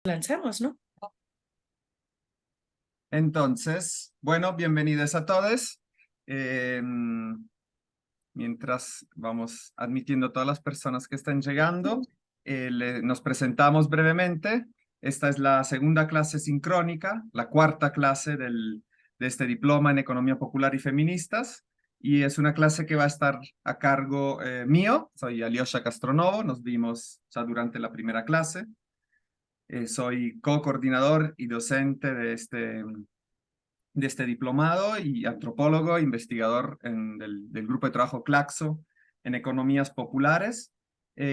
Lanzamos, ¿no? Entonces, bueno, bienvenidos a todos. Eh, Mientras vamos admitiendo a todas las personas que están llegando, nos presentamos brevemente. Esta es la segunda clase sincrónica, la cuarta clase de este diploma en Economía Popular y Feministas. Y es una clase que va a estar a cargo mío. Soy Alyosha Castronovo, nos vimos ya durante la primera clase. Soy co-coordinador y docente de este diplomado y antropólogo, investigador del grupo de trabajo Claxo en economías populares.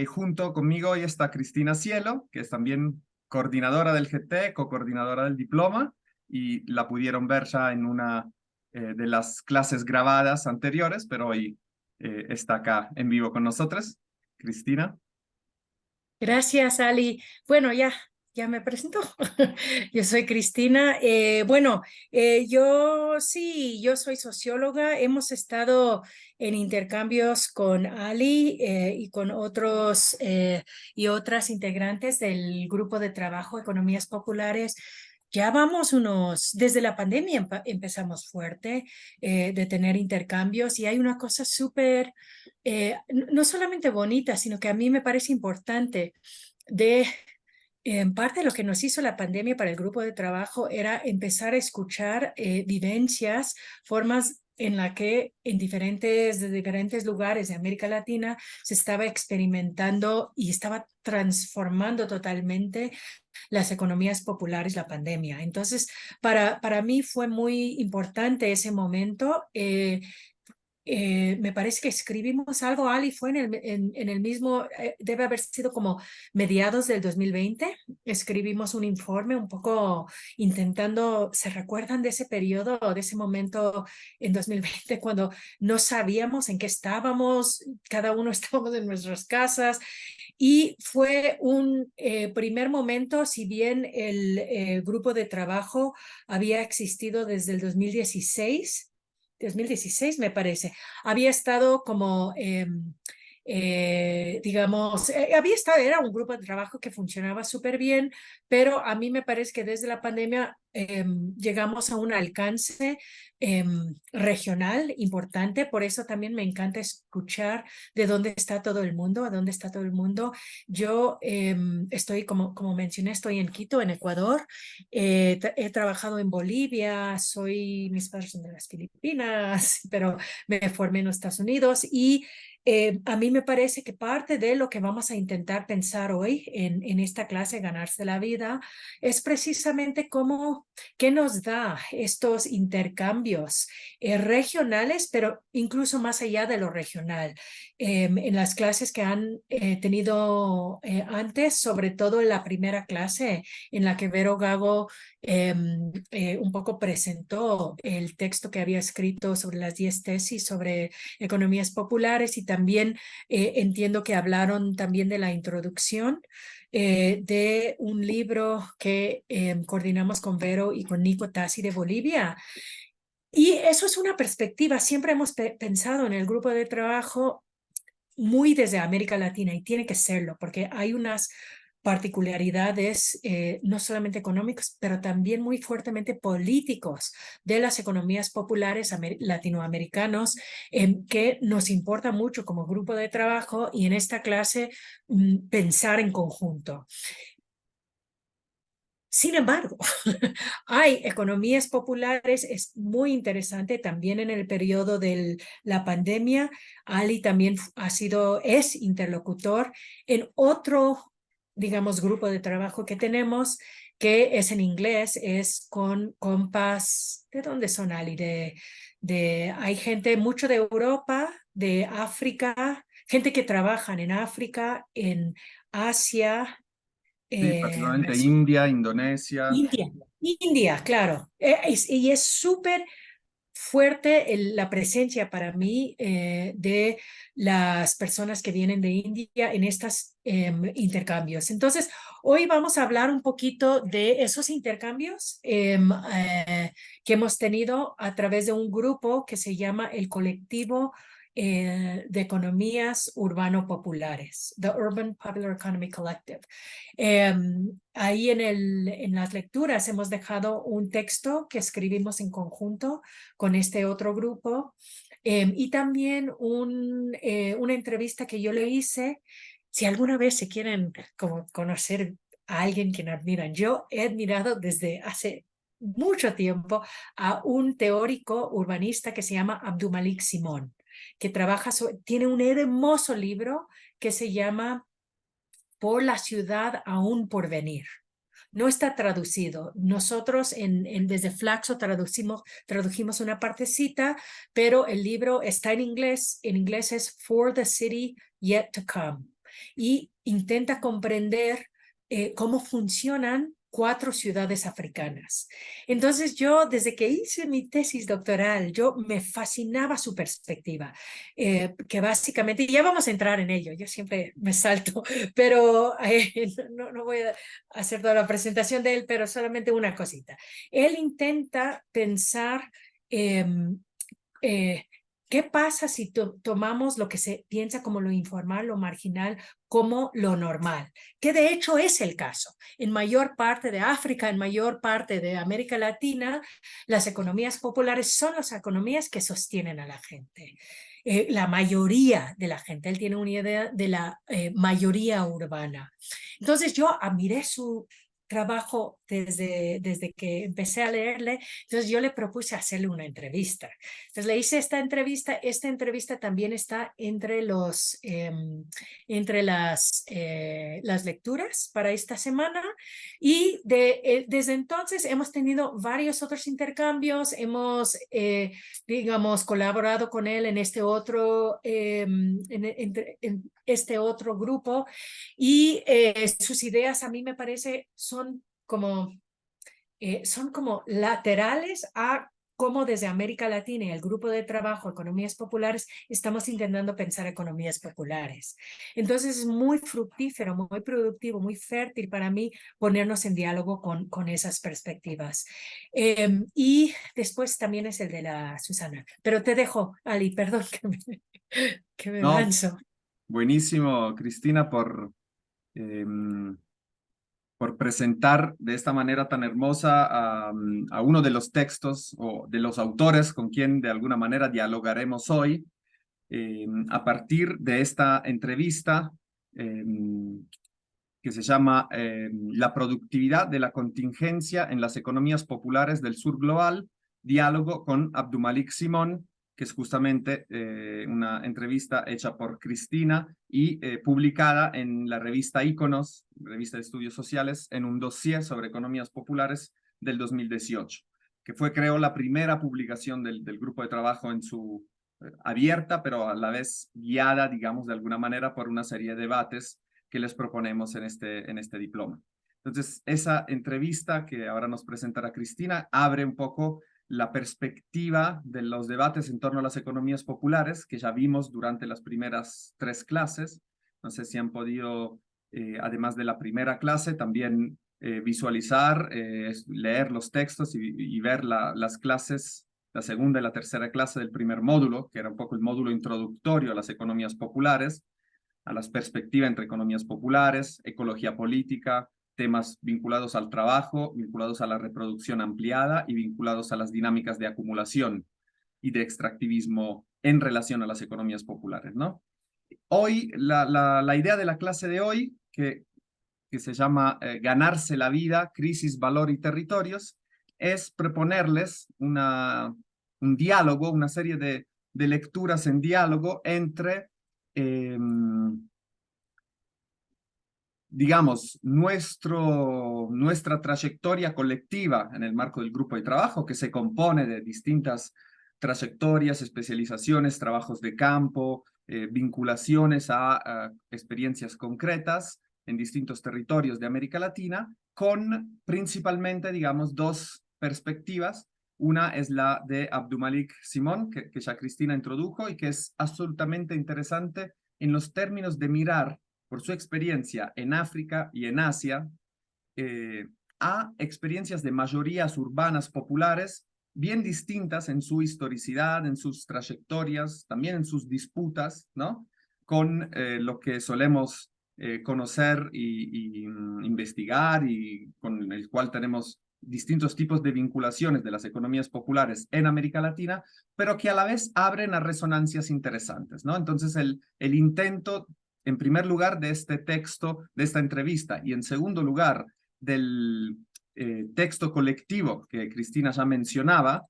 Junto conmigo hoy está Cristina Cielo, que es también coordinadora del GT, co-coordinadora del diploma, y la pudieron ver ya en una de las clases grabadas anteriores, pero hoy está acá en vivo con nosotros. Cristina. Gracias, Ali. Bueno, ya me presentó. Yo soy Cristina. Yo soy socióloga. Hemos estado en intercambios con Ali y con otros y otras integrantes del grupo de trabajo Economías Populares. Ya vamos desde la pandemia empezamos fuerte de tener intercambios y hay una cosa súper no solamente bonita, sino que a mí me parece importante de, en parte lo que nos hizo la pandemia para el grupo de trabajo era empezar a escuchar vivencias, formas en la que de diferentes lugares de América Latina se estaba experimentando y estaba transformando totalmente las economías populares la pandemia. Entonces, para mí fue muy importante ese momento. Me parece que escribimos algo, Ali, fue en el mismo, debe haber sido como mediados del 2020. Escribimos un informe un poco intentando, ¿se recuerdan de ese periodo, de ese momento en 2020 cuando no sabíamos en qué estábamos, cada uno estábamos en nuestras casas? Y fue un primer momento, si bien el grupo de trabajo había existido desde el 2016 me parece. Había estado como, era un grupo de trabajo que funcionaba súper bien, pero a mí me parece que desde la pandemia llegamos a un alcance regional importante, por eso también me encanta escuchar de dónde está todo el mundo, a dónde está todo el mundo. Yo estoy, como mencioné, estoy en Quito, en Ecuador. He trabajado en Bolivia, mis padres son de las Filipinas, pero me formé en los Estados Unidos y a mí me parece que parte de lo que vamos a intentar pensar hoy en esta clase, Ganarse la Vida, es precisamente qué nos da estos intercambios regionales, pero incluso más allá de lo regional. En las clases que han tenido antes, sobre todo en la primera clase en la que Vero Gago un poco presentó el texto que había escrito sobre las 10 tesis sobre economías populares y también entiendo que hablaron también de la introducción de un libro que coordinamos con Vero y con Nico Tassi de Bolivia. Y eso es una perspectiva, siempre hemos pensado en el grupo de trabajo muy desde América Latina y tiene que serlo porque hay unas particularidades no solamente económicos, pero también muy fuertemente políticos de las economías populares latinoamericanos que nos importa mucho como grupo de trabajo y en esta clase pensar en conjunto. Sin embargo, hay economías populares, es muy interesante también en el periodo de la pandemia. Ali también es interlocutor en otro, digamos, grupo de trabajo que tenemos, que es en inglés, es con Compass. ¿De dónde son, Ali? Hay gente mucho de Europa, de África, gente que trabajan en África, en Asia, Sí, particularmente India, Indonesia. India, India, claro. Y es súper fuerte la presencia para mí de las personas que vienen de India en estos intercambios. Entonces, hoy vamos a hablar un poquito de esos intercambios que hemos tenido a través de un grupo que se llama el Colectivo de economías urbano-populares, The Urban Popular Economy Collective. Ahí en las lecturas hemos dejado un texto que escribimos en conjunto con este otro grupo y también una entrevista que yo le hice. Si alguna vez se quieren como conocer a alguien que admiran, yo he admirado desde hace mucho tiempo a un teórico urbanista que se llama Abdulmalik Simon, que tiene un hermoso libro que se llama Por la ciudad aún por venir. No está traducido. Nosotros desde Flaxo tradujimos una partecita, pero el libro está en inglés. En inglés es For the City Yet to Come. Y intenta comprender cómo funcionan 4 ciudades africanas. Entonces yo, desde que hice mi tesis doctoral, yo me fascinaba su perspectiva, que básicamente, y ya vamos a entrar en ello, yo siempre me salto, pero no voy a hacer toda la presentación de él, pero solamente una cosita. Él intenta pensar ¿qué pasa si tomamos lo que se piensa como lo informal, lo marginal, como lo normal? Que de hecho es el caso. En mayor parte de África, en mayor parte de América Latina, las economías populares son las economías que sostienen a la gente. La mayoría de la gente, él tiene una idea de la mayoría urbana. Entonces yo admiré su trabajo desde que empecé a leerle, entonces yo le propuse hacerle una entrevista. Entonces le hice esta entrevista también está entre las lecturas para esta semana y desde entonces hemos tenido varios otros intercambios, hemos, digamos, colaborado con él en este otro grupo y sus ideas a mí me parece son como laterales a cómo desde América Latina y el grupo de trabajo Economías Populares estamos intentando pensar economías populares. Entonces es muy fructífero, muy productivo, muy fértil para mí ponernos en diálogo con esas perspectivas. Y después también es el de la Susana. Pero te dejo, Ali, perdón que me No, lanzo. buenísimo, Cristina, por presentar de esta manera tan hermosa a uno de los textos o de los autores con quien de alguna manera dialogaremos hoy a partir de esta entrevista que se llama La productividad de la contingencia en las economías populares del sur global, diálogo con Abdulmalik Simon, que es justamente una entrevista hecha por Cristina y publicada en la revista Iconos, revista de estudios sociales, en un dossier sobre economías populares del 2018, que fue, creo, la primera publicación del grupo de trabajo en su abierta, pero a la vez guiada, digamos, de alguna manera por una serie de debates que les proponemos en este diploma. Entonces, esa entrevista que ahora nos presentará Cristina abre un poco la perspectiva de los debates en torno a las economías populares que ya vimos durante las primeras 3 clases. No sé si han podido, además de la primera clase, también visualizar, leer los textos y ver las clases, la segunda y la tercera clase del primer módulo, que era un poco el módulo introductorio a las economías populares, a las perspectivas entre economías populares, ecología política, temas vinculados al trabajo, vinculados a la reproducción ampliada y vinculados a las dinámicas de acumulación y de extractivismo en relación a las economías populares, ¿no? Hoy, la idea de la clase de hoy, que se llama Ganarse la vida, crisis, valor y territorios, es proponerles un diálogo, una serie de lecturas en diálogo entre digamos, nuestra trayectoria colectiva en el marco del grupo de trabajo, que se compone de distintas trayectorias, especializaciones, trabajos de campo, vinculaciones a experiencias concretas en distintos territorios de América Latina, con principalmente, digamos, 2 perspectivas. Una es la de Abdulmalik Simon, que ya Cristina introdujo y que es absolutamente interesante en los términos de mirar por su experiencia en África y en Asia, a experiencias de mayorías urbanas populares bien distintas en su historicidad, en sus trayectorias, también en sus disputas, ¿no? Con lo que solemos conocer y investigar y con el cual tenemos distintos tipos de vinculaciones de las economías populares en América Latina, pero que a la vez abren a resonancias interesantes, ¿no? Entonces, el intento, en primer lugar, de este texto, de esta entrevista, y en segundo lugar, del texto colectivo que Cristina ya mencionaba,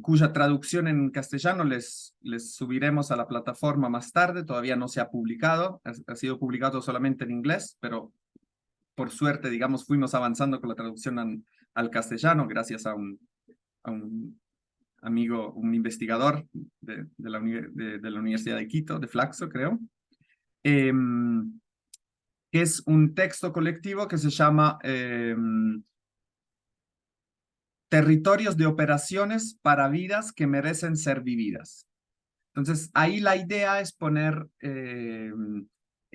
cuya traducción en castellano les subiremos a la plataforma más tarde, todavía no se ha publicado, ha sido publicado solamente en inglés, pero por suerte, digamos, fuimos avanzando con la traducción al castellano gracias a un amigo, un investigador de la Universidad de Quito, de Flaxo, creo, que es un texto colectivo que se llama Territorios de operaciones para vidas que merecen ser vividas. Entonces, ahí la idea es poner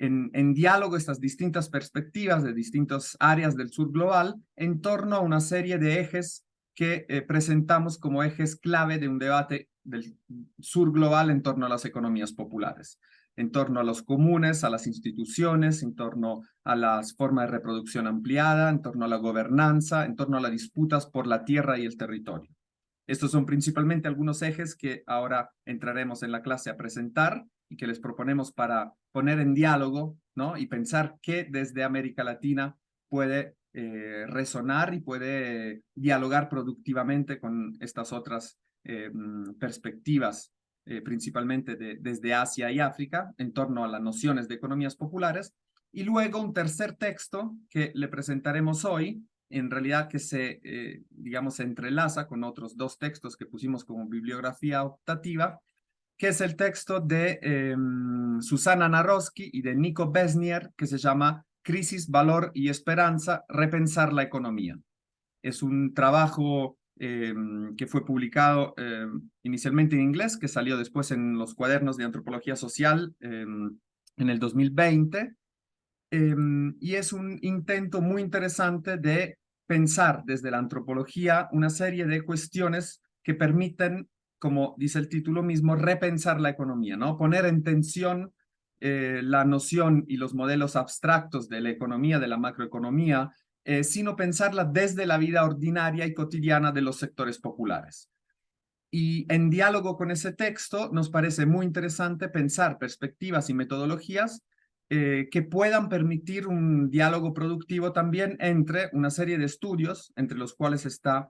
en diálogo estas distintas perspectivas de distintas áreas del sur global en torno a una serie de ejes que presentamos como ejes clave de un debate del sur global en torno a las economías populares, en torno a los comunes, a las instituciones, en torno a las formas de reproducción ampliada, en torno a la gobernanza, en torno a las disputas por la tierra y el territorio. Estos son principalmente algunos ejes que ahora entraremos en la clase a presentar y que les proponemos para poner en diálogo, ¿no? Y pensar qué desde América Latina puede resonar y puede dialogar productivamente con estas otras perspectivas, principalmente desde Asia y África, en torno a las nociones de economías populares. Y luego un tercer texto que le presentaremos hoy, en realidad que digamos, se entrelaza con otros dos textos que pusimos como bibliografía optativa, que es el texto de Susana Naroski y de Nico Besnier, que se llama Crisis, Valor y Esperanza, repensar la economía. Es un trabajo que fue publicado inicialmente en inglés, que salió después en los cuadernos de antropología social en el 2020, y es un intento muy interesante de pensar desde la antropología una serie de cuestiones que permiten, como dice el título mismo, repensar la economía, ¿no? Poner en tensión la noción y los modelos abstractos de la economía, de la macroeconomía, sino pensarla desde la vida ordinaria y cotidiana de los sectores populares. Y en diálogo con ese texto nos parece muy interesante pensar perspectivas y metodologías que puedan permitir un diálogo productivo también entre una serie de estudios, entre los cuales está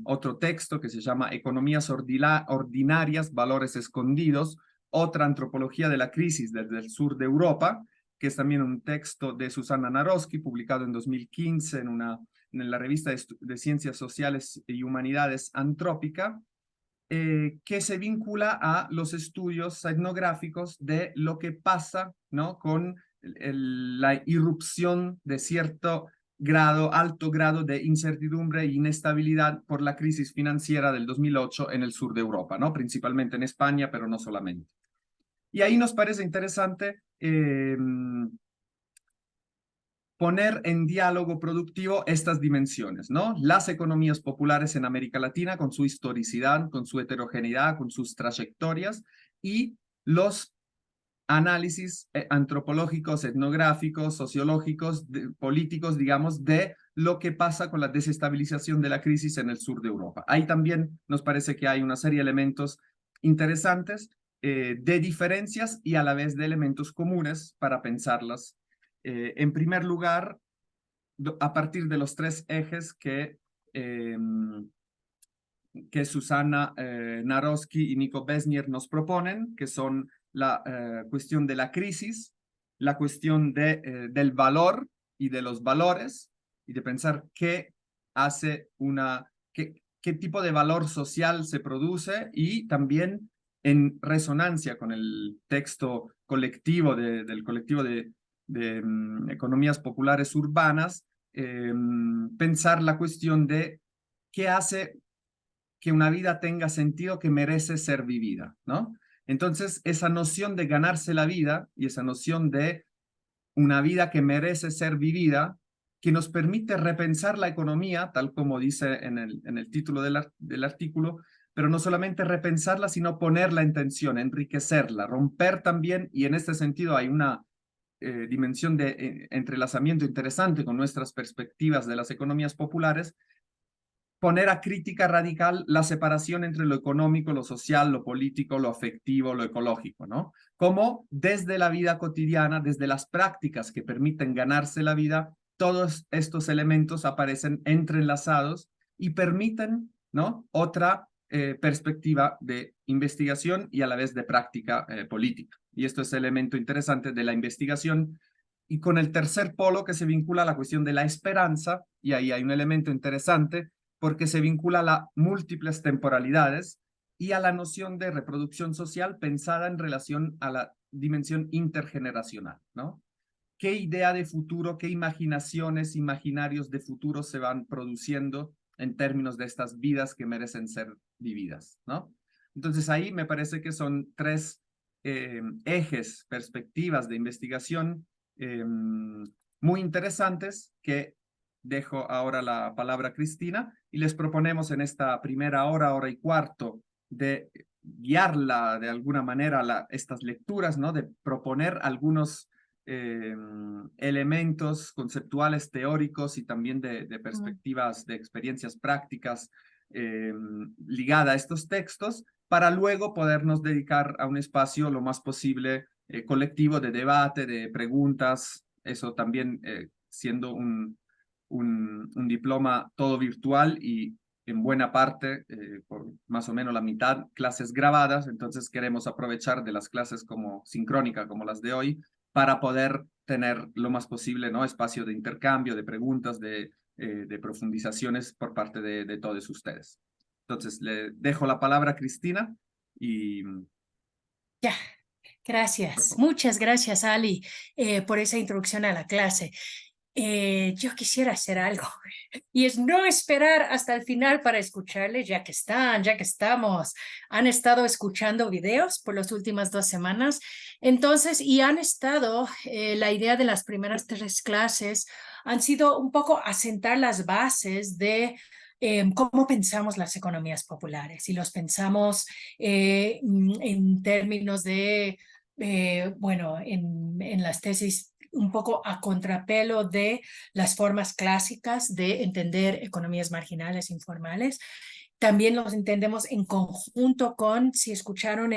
otro texto que se llama Economías Ordinarias, Valores Escondidos, otra antropología de la crisis desde el sur de Europa, que es también un texto de Susana Naroski, publicado en 2015 en la revista de Ciencias Sociales y Humanidades Antrópica, que se vincula a los estudios etnográficos de lo que pasa, ¿no? Con la irrupción de cierto grado, alto grado de incertidumbre e inestabilidad por la crisis financiera del 2008 en el sur de Europa, ¿no? Principalmente en España, pero no solamente. Y ahí nos parece interesante poner en diálogo productivo estas dimensiones, ¿no? Las economías populares en América Latina con su historicidad, con su heterogeneidad, con sus trayectorias y los análisis antropológicos, etnográficos, sociológicos, políticos, digamos, de lo que pasa con la desestabilización de la crisis en el sur de Europa. Ahí también nos parece que hay una serie de elementos interesantes de diferencias y a la vez de elementos comunes para pensarlas. En primer lugar, a partir de los tres ejes que Susana Naroski y Nico Besnier nos proponen, que son la cuestión de la crisis, la cuestión del valor y de los valores, y de pensar qué hace qué tipo de valor social se produce, y también en resonancia con el texto colectivo del colectivo de economías populares urbanas, pensar la cuestión de qué hace que una vida tenga sentido, que merece ser vivida, ¿no? Entonces, esa noción de ganarse la vida y esa noción de una vida que merece ser vivida que nos permite repensar la economía, tal como dice en el título del artículo, pero no solamente repensarla, sino ponerla en tensión, enriquecerla, romper también, y en este sentido hay una dimensión de entrelazamiento interesante con nuestras perspectivas de las economías populares, poner a crítica radical la separación entre lo económico, lo social, lo político, lo afectivo, lo ecológico, ¿no? Como desde la vida cotidiana, desde las prácticas que permiten ganarse la vida, todos estos elementos aparecen entrelazados y permiten, ¿no? Otra perspectiva de investigación y a la vez de práctica política. Y esto es el elemento interesante de la investigación. Y con el tercer polo que se vincula a la cuestión de la esperanza, y ahí hay un elemento interesante porque se vincula a las múltiples temporalidades y a la noción de reproducción social pensada en relación a la dimensión intergeneracional, ¿no? ¿Qué idea de futuro, qué imaginaciones, imaginarios de futuro se van produciendo en términos de estas vidas que merecen ser vividas, ¿no? Entonces ahí me parece que son tres ejes, perspectivas de investigación muy interesantes que dejo ahora la palabra a Cristina y les proponemos en esta primera hora, hora y cuarto, de guiarla de alguna manera a estas lecturas, ¿no? De proponer algunos elementos conceptuales, teóricos y también de perspectivas, de experiencias prácticas ligada a estos textos, para luego podernos dedicar a un espacio lo más posible colectivo de debate, de preguntas, eso también siendo un diploma todo virtual y en buena parte, por más o menos la mitad, clases grabadas, entonces queremos aprovechar de las clases como sincrónica, como las de hoy, para poder tener lo más posible, ¿no? Espacio de intercambio, de preguntas, de profundizaciones por parte de todos ustedes. Entonces, le dejo la palabra a Cristina y... Ya, gracias. Muchas gracias, Ali, por esa introducción a la clase. Yo quisiera hacer algo y es no esperar hasta el final para escucharles, ya que estamos, han estado escuchando videos por las últimas 2 semanas, entonces, y han estado, la idea de las primeras 3 clases han sido un poco asentar las bases de cómo pensamos las economías populares y los pensamos en términos de, bueno, en las tesis un poco a contrapelo de las formas clásicas de entender economías marginales informales. También los entendemos en conjunto con, si escucharon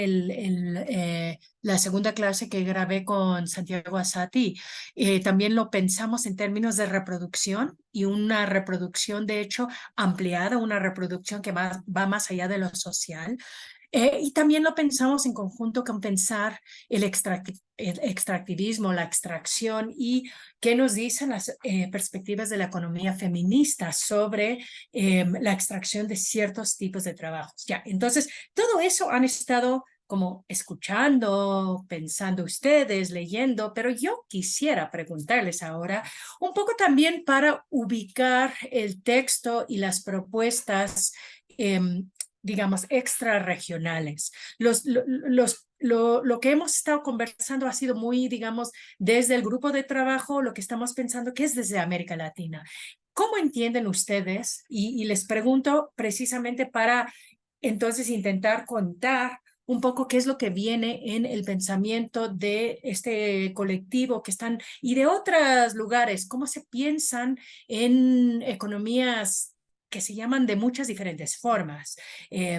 la segunda clase que grabé con Santiago Asati, también lo pensamos en términos de reproducción y una reproducción de hecho ampliada, una reproducción que va más allá de lo social. Y también lo pensamos en conjunto con pensar el extractivismo, la extracción y qué nos dicen las perspectivas de la economía feminista sobre la extracción de ciertos tipos de trabajos. Ya, entonces, todo eso han estado como escuchando, pensando ustedes, leyendo, pero yo quisiera preguntarles ahora un poco también para ubicar el texto y las propuestas digamos, extrarregionales. Lo que hemos estado conversando ha sido muy, digamos, desde el grupo de trabajo, lo que estamos pensando que es desde América Latina. ¿Cómo entienden ustedes? Y les pregunto precisamente para entonces intentar contar un poco qué es lo que viene en el pensamiento de este colectivo que están y de otros lugares, cómo se piensan en economías que se llaman de muchas diferentes formas,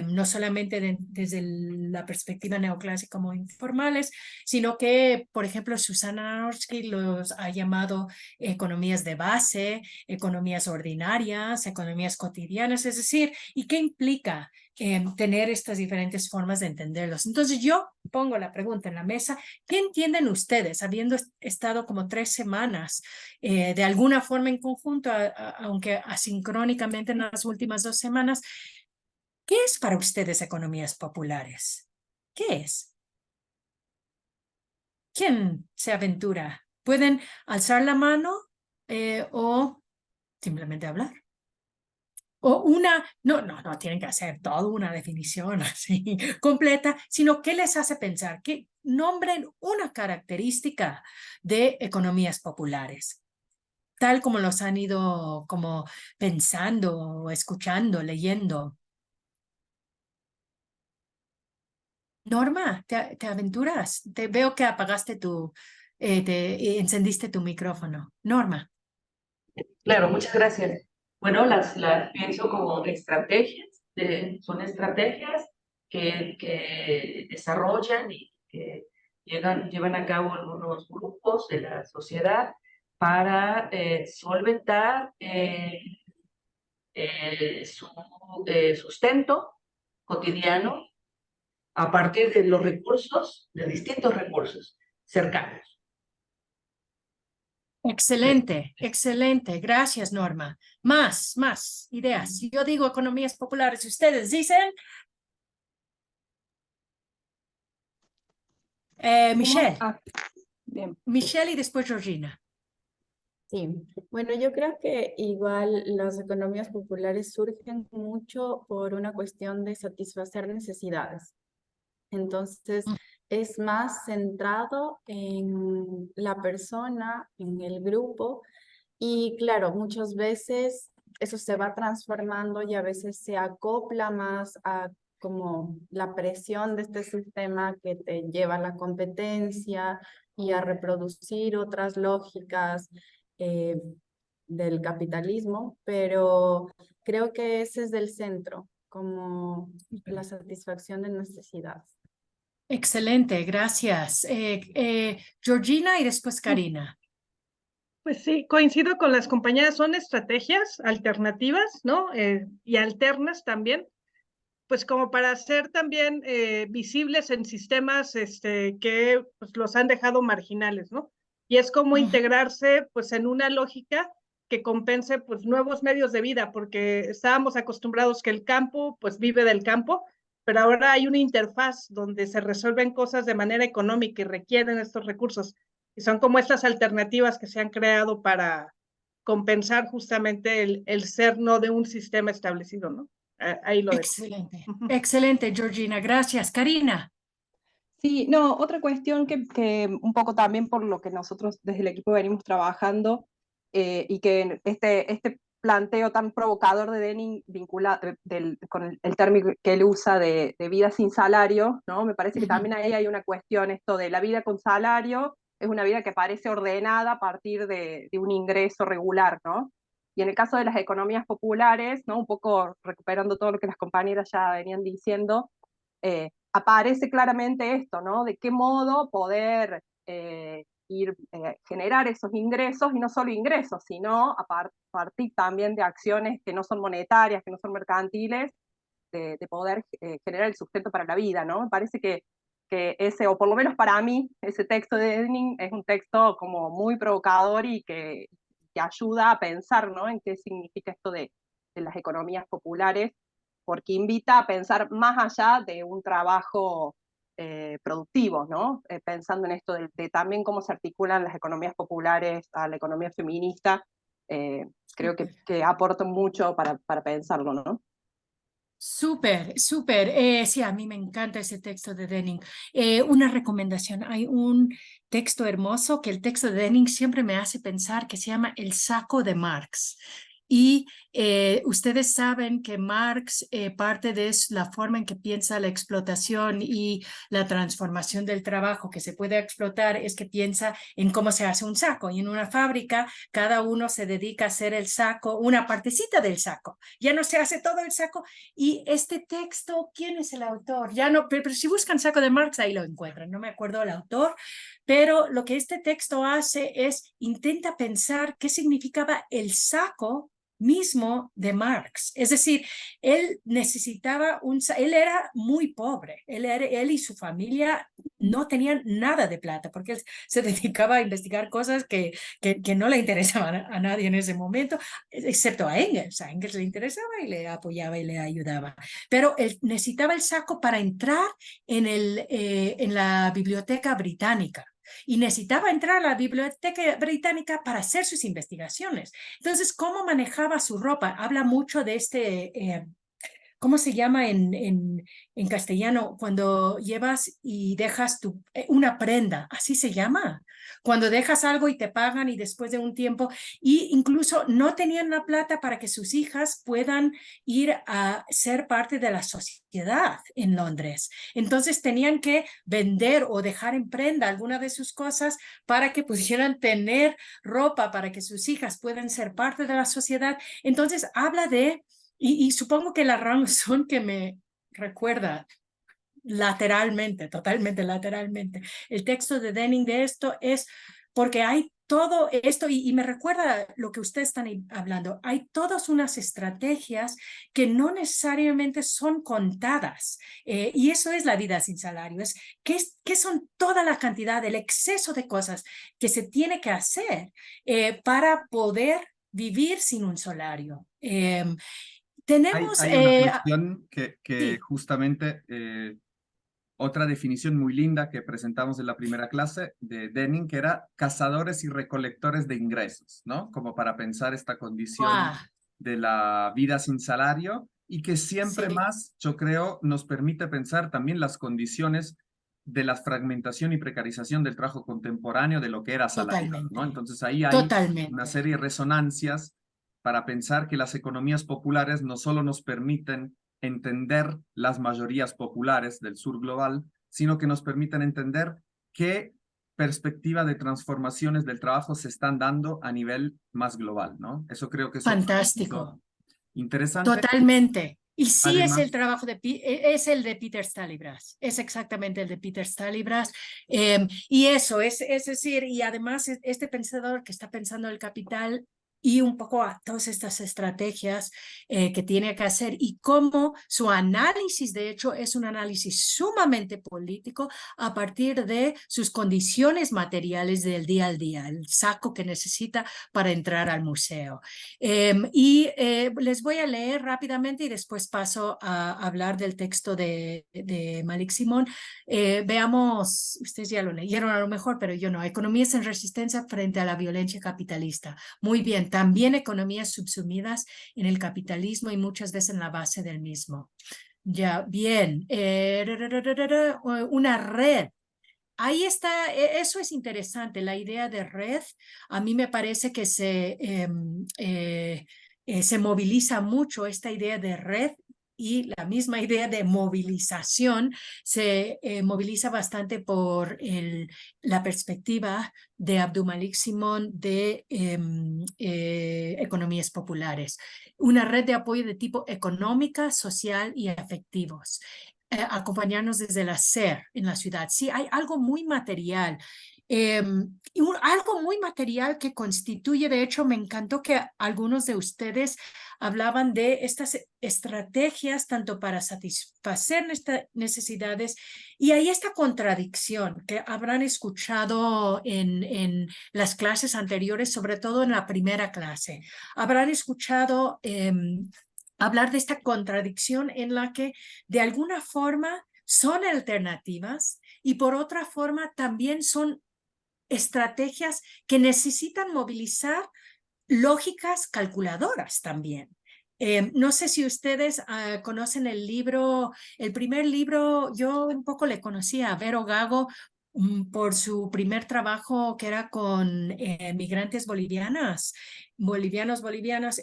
no solamente desde la perspectiva neoclásica como informales, sino que, por ejemplo, Susana Nanorski los ha llamado economías de base, economías ordinarias, economías cotidianas, es decir, ¿y qué implica tener estas diferentes formas de entenderlos? Entonces yo pongo la pregunta en la mesa, ¿qué entienden ustedes, habiendo estado como 3 semanas de alguna forma en conjunto, aunque asincrónicamente en las últimas 2 semanas? ¿Qué es para ustedes economías populares? ¿Qué es? ¿Quién se aventura? ¿Pueden alzar la mano o simplemente hablar? O no tienen que hacer toda una definición así completa, sino qué les hace pensar, que nombren una característica de economías populares. tal como los han ido como pensando, escuchando, leyendo. Norma, ¿te aventuras? Te veo que apagaste encendiste tu micrófono. Norma. Claro, muchas gracias. Bueno, las pienso como estrategias, son estrategias que desarrollan y que llevan a cabo algunos grupos de la sociedad para solventar su sustento cotidiano a partir de los recursos, de distintos recursos cercanos. Excelente, excelente. Gracias, Norma. Más ideas. Si yo digo economías populares, ustedes dicen. Michelle. Bien. Michelle y después Georgina. Sí, bueno, yo creo que igual las economías populares surgen mucho por una cuestión de satisfacer necesidades. Entonces, es más centrado en la persona, en el grupo, y claro, muchas veces eso se va transformando y a veces se acopla más a como la presión de este sistema que te lleva a la competencia y a reproducir otras lógicas eh, del capitalismo, pero creo que ese es del centro, como la satisfacción de necesidades. Excelente, gracias. Georgina y después Karina. Pues sí, coincido con las compañeras, son estrategias alternativas, ¿no? Y alternas también, pues como para ser también visibles en sistemas que pues, los han dejado marginales, ¿no? Y es como integrarse pues en una lógica que compense pues nuevos medios de vida, porque estábamos acostumbrados que el campo pues vive del campo, pero ahora hay una interfaz donde se resuelven cosas de manera económica y requieren estos recursos. Y son como estas alternativas que se han creado para compensar justamente el ser no de un sistema establecido, ¿no? Ahí lo dejo. Excelente, excelente, Georgina, gracias. Karina. Sí, no, otra cuestión que un poco también por lo que nosotros desde el equipo venimos trabajando y que este planteo tan provocador de Denning vinculado con el término que él usa de vida sin salario, ¿no? Me parece que también ahí hay una cuestión, esto de la vida con salario es una vida que parece ordenada a partir de un ingreso regular, ¿no? Y en el caso de las economías populares, ¿no? Un poco recuperando todo lo que las compañeras ya venían diciendo, aparece claramente esto, ¿no? De qué modo poder generar esos ingresos, y no solo ingresos, sino a partir también de acciones que no son monetarias, que no son mercantiles, de poder generar el sustento para la vida, ¿no? Me parece que ese, o por lo menos para mí, ese texto de Denning es un texto como muy provocador y que ayuda a pensar, ¿no? En qué significa esto de las economías populares, porque invita a pensar más allá de un trabajo productivo, ¿no? Pensando en esto de también cómo se articulan las economías populares a la economía feminista, creo que aporta mucho para pensarlo, ¿no? Súper, súper. Sí, a mí me encanta ese texto de Denning. Una recomendación, hay un texto hermoso que el texto de Denning siempre me hace pensar que se llama El saco de Marx. Y ustedes saben que Marx, parte de la forma en que piensa la explotación y la transformación del trabajo que se puede explotar es que piensa en cómo se hace un saco. Y en una fábrica, cada uno se dedica a hacer el saco, una partecita del saco. Ya no se hace todo el saco. Y este texto, ¿quién es el autor? Ya no, pero si buscan saco de Marx, ahí lo encuentran. No me acuerdo el autor, pero lo que este texto hace es intenta pensar qué significaba el saco mismo de Marx. Es decir, él necesitaba él era muy pobre, él y su familia no tenían nada de plata porque él se dedicaba a investigar cosas que no le interesaban a nadie en ese momento, excepto a Engels. A Engels le interesaba y le apoyaba y le ayudaba. Pero él necesitaba el saco para entrar en la biblioteca británica. Y necesitaba entrar a la biblioteca británica para hacer sus investigaciones. Entonces, ¿cómo manejaba su ropa? Habla mucho de ¿cómo se llama en castellano? Cuando llevas y dejas una prenda, así se llama. Cuando dejas algo y te pagan y después de un tiempo, y incluso no tenían la plata para que sus hijas puedan ir a ser parte de la sociedad en Londres. Entonces tenían que vender o dejar en prenda alguna de sus cosas para que pudieran tener ropa, para que sus hijas puedan ser parte de la sociedad. Entonces habla de, y supongo que la razón que me recuerda lateralmente, totalmente lateralmente, el texto de Denning de esto es porque hay todo esto, y me recuerda lo que ustedes están hablando, hay todas unas estrategias que no necesariamente son contadas, y eso es la vida sin salario, es que son toda la cantidad, el exceso de cosas que se tiene que hacer para poder vivir sin un salario. Tenemos... Hay una cuestión que sí. justamente otra definición muy linda que presentamos en la primera clase de Denning, que era cazadores y recolectores de ingresos, ¿no? Como para pensar esta condición Wow. de la vida sin salario y que siempre Sí. más, yo creo, nos permite pensar también las condiciones de la fragmentación y precarización del trabajo contemporáneo de lo que era asalariado, ¿no? Totalmente, Entonces ahí hay una totalmente. serie de resonancias para pensar que las economías populares no solo nos permiten entender las mayorías populares del sur global, sino que nos permiten entender qué perspectiva de transformaciones del trabajo se están dando a nivel más global, ¿no? Eso creo que es otro Fantástico, punto interesante. totalmente. Y sí es el Además, trabajo es el de Peter Stalybras, es exactamente el de Peter Stalybras. Y eso es decir, y además este pensador que está pensando el capital y un poco a todas estas estrategias que tiene que hacer y cómo su análisis, de hecho, es un análisis sumamente político a partir de sus condiciones materiales del día al día, el saco que necesita para entrar al museo. Les voy a leer rápidamente y después paso a hablar del texto de Malik Simón. Veamos, ustedes ya lo leyeron a lo mejor, pero yo no. Economías en resistencia frente a la violencia capitalista. Muy bien, también economías subsumidas en el capitalismo y muchas veces en la base del mismo. Ya, bien. Una red. Ahí está, eso es interesante, la idea de red. A mí me parece que se moviliza mucho esta idea de red y la misma idea de movilización se moviliza bastante por la perspectiva de Abdulmalik Simón de economías populares. Una red de apoyo de tipo económica, social y afectivos. Acompañarnos desde el hacer en la ciudad. Sí, hay algo muy material. Algo muy material que constituye, de hecho, me encantó que algunos de ustedes hablaban de estas estrategias tanto para satisfacer estas necesidades y hay esta contradicción que habrán escuchado en las clases anteriores, sobre todo en la primera clase. Habrán escuchado hablar de esta contradicción en la que de alguna forma son alternativas y por otra forma también son estrategias que necesitan movilizar lógicas calculadoras también. No sé si ustedes conocen el libro, el primer libro, yo un poco le conocía a Vero Gago por su primer trabajo que era con migrantes bolivianos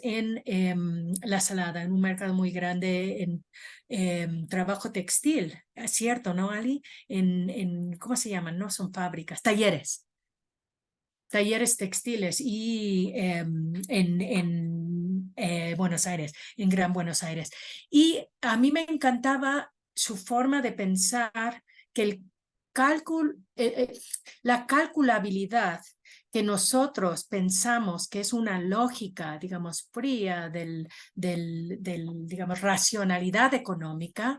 en La Salada, en un mercado muy grande en trabajo textil. Es cierto, ¿no, Ali? ¿Cómo se llaman? No son fábricas, talleres textiles y en Buenos Aires, en Gran Buenos Aires. Y a mí me encantaba su forma de pensar que la calculabilidad que nosotros pensamos que es una lógica, digamos, fría digamos, racionalidad económica,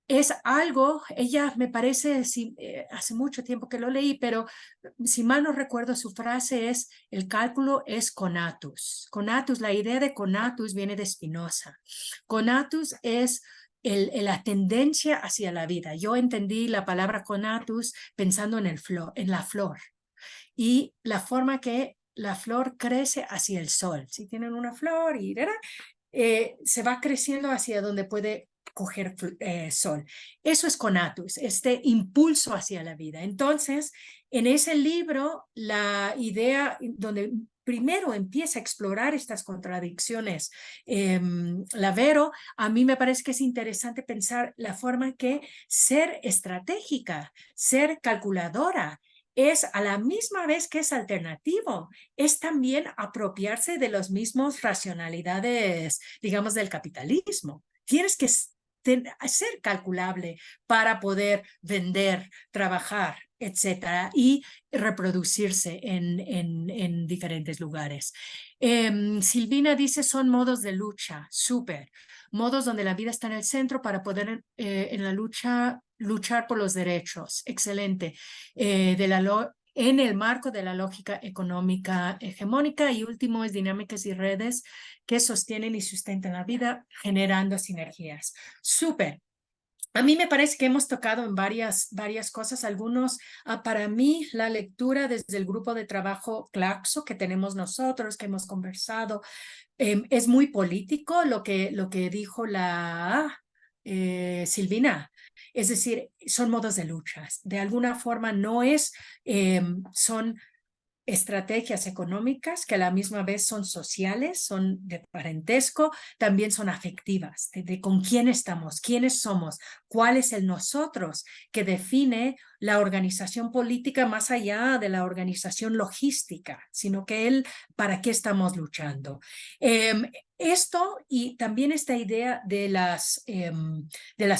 es algo, ella me parece, hace mucho tiempo que lo leí, pero si mal no recuerdo, su frase es, el cálculo es conatus. Conatus, la idea de conatus viene de Spinoza. Conatus es la tendencia hacia la vida. Yo entendí la palabra conatus pensando en la flor y la forma que la flor crece hacia el sol. Si tienen una flor y se va creciendo hacia donde puede coger sol. Eso es conatus, este impulso hacia la vida. Entonces, en ese libro, la idea donde primero empieza a explorar estas contradicciones, Lavero, a mí me parece que es interesante pensar la forma que ser estratégica, ser calculadora, es a la misma vez que es alternativo, es también apropiarse de los mismos racionalidades, digamos, del capitalismo. Tienes que ser calculable para poder vender, trabajar, etcétera, y reproducirse en diferentes lugares. Silvina dice, son modos de lucha, súper. Modos donde la vida está en el centro para poder en la lucha luchar por los derechos. Excelente. En el marco de la lógica económica hegemónica. Y último es dinámicas y redes que sostienen y sustentan la vida generando sinergias. Súper. A mí me parece que hemos tocado en varias cosas. Algunos, para mí, la lectura desde el grupo de trabajo Claxo que tenemos nosotros, que hemos conversado, es muy político lo que dijo la Silvina. Es decir, son modos de luchas. De alguna forma no son estrategias económicas que a la misma vez son sociales, son de parentesco, también son afectivas, de con quién estamos, quiénes somos, cuál es el nosotros que define la organización política más allá de la organización logística, sino que para qué estamos luchando. Esto y también esta idea de las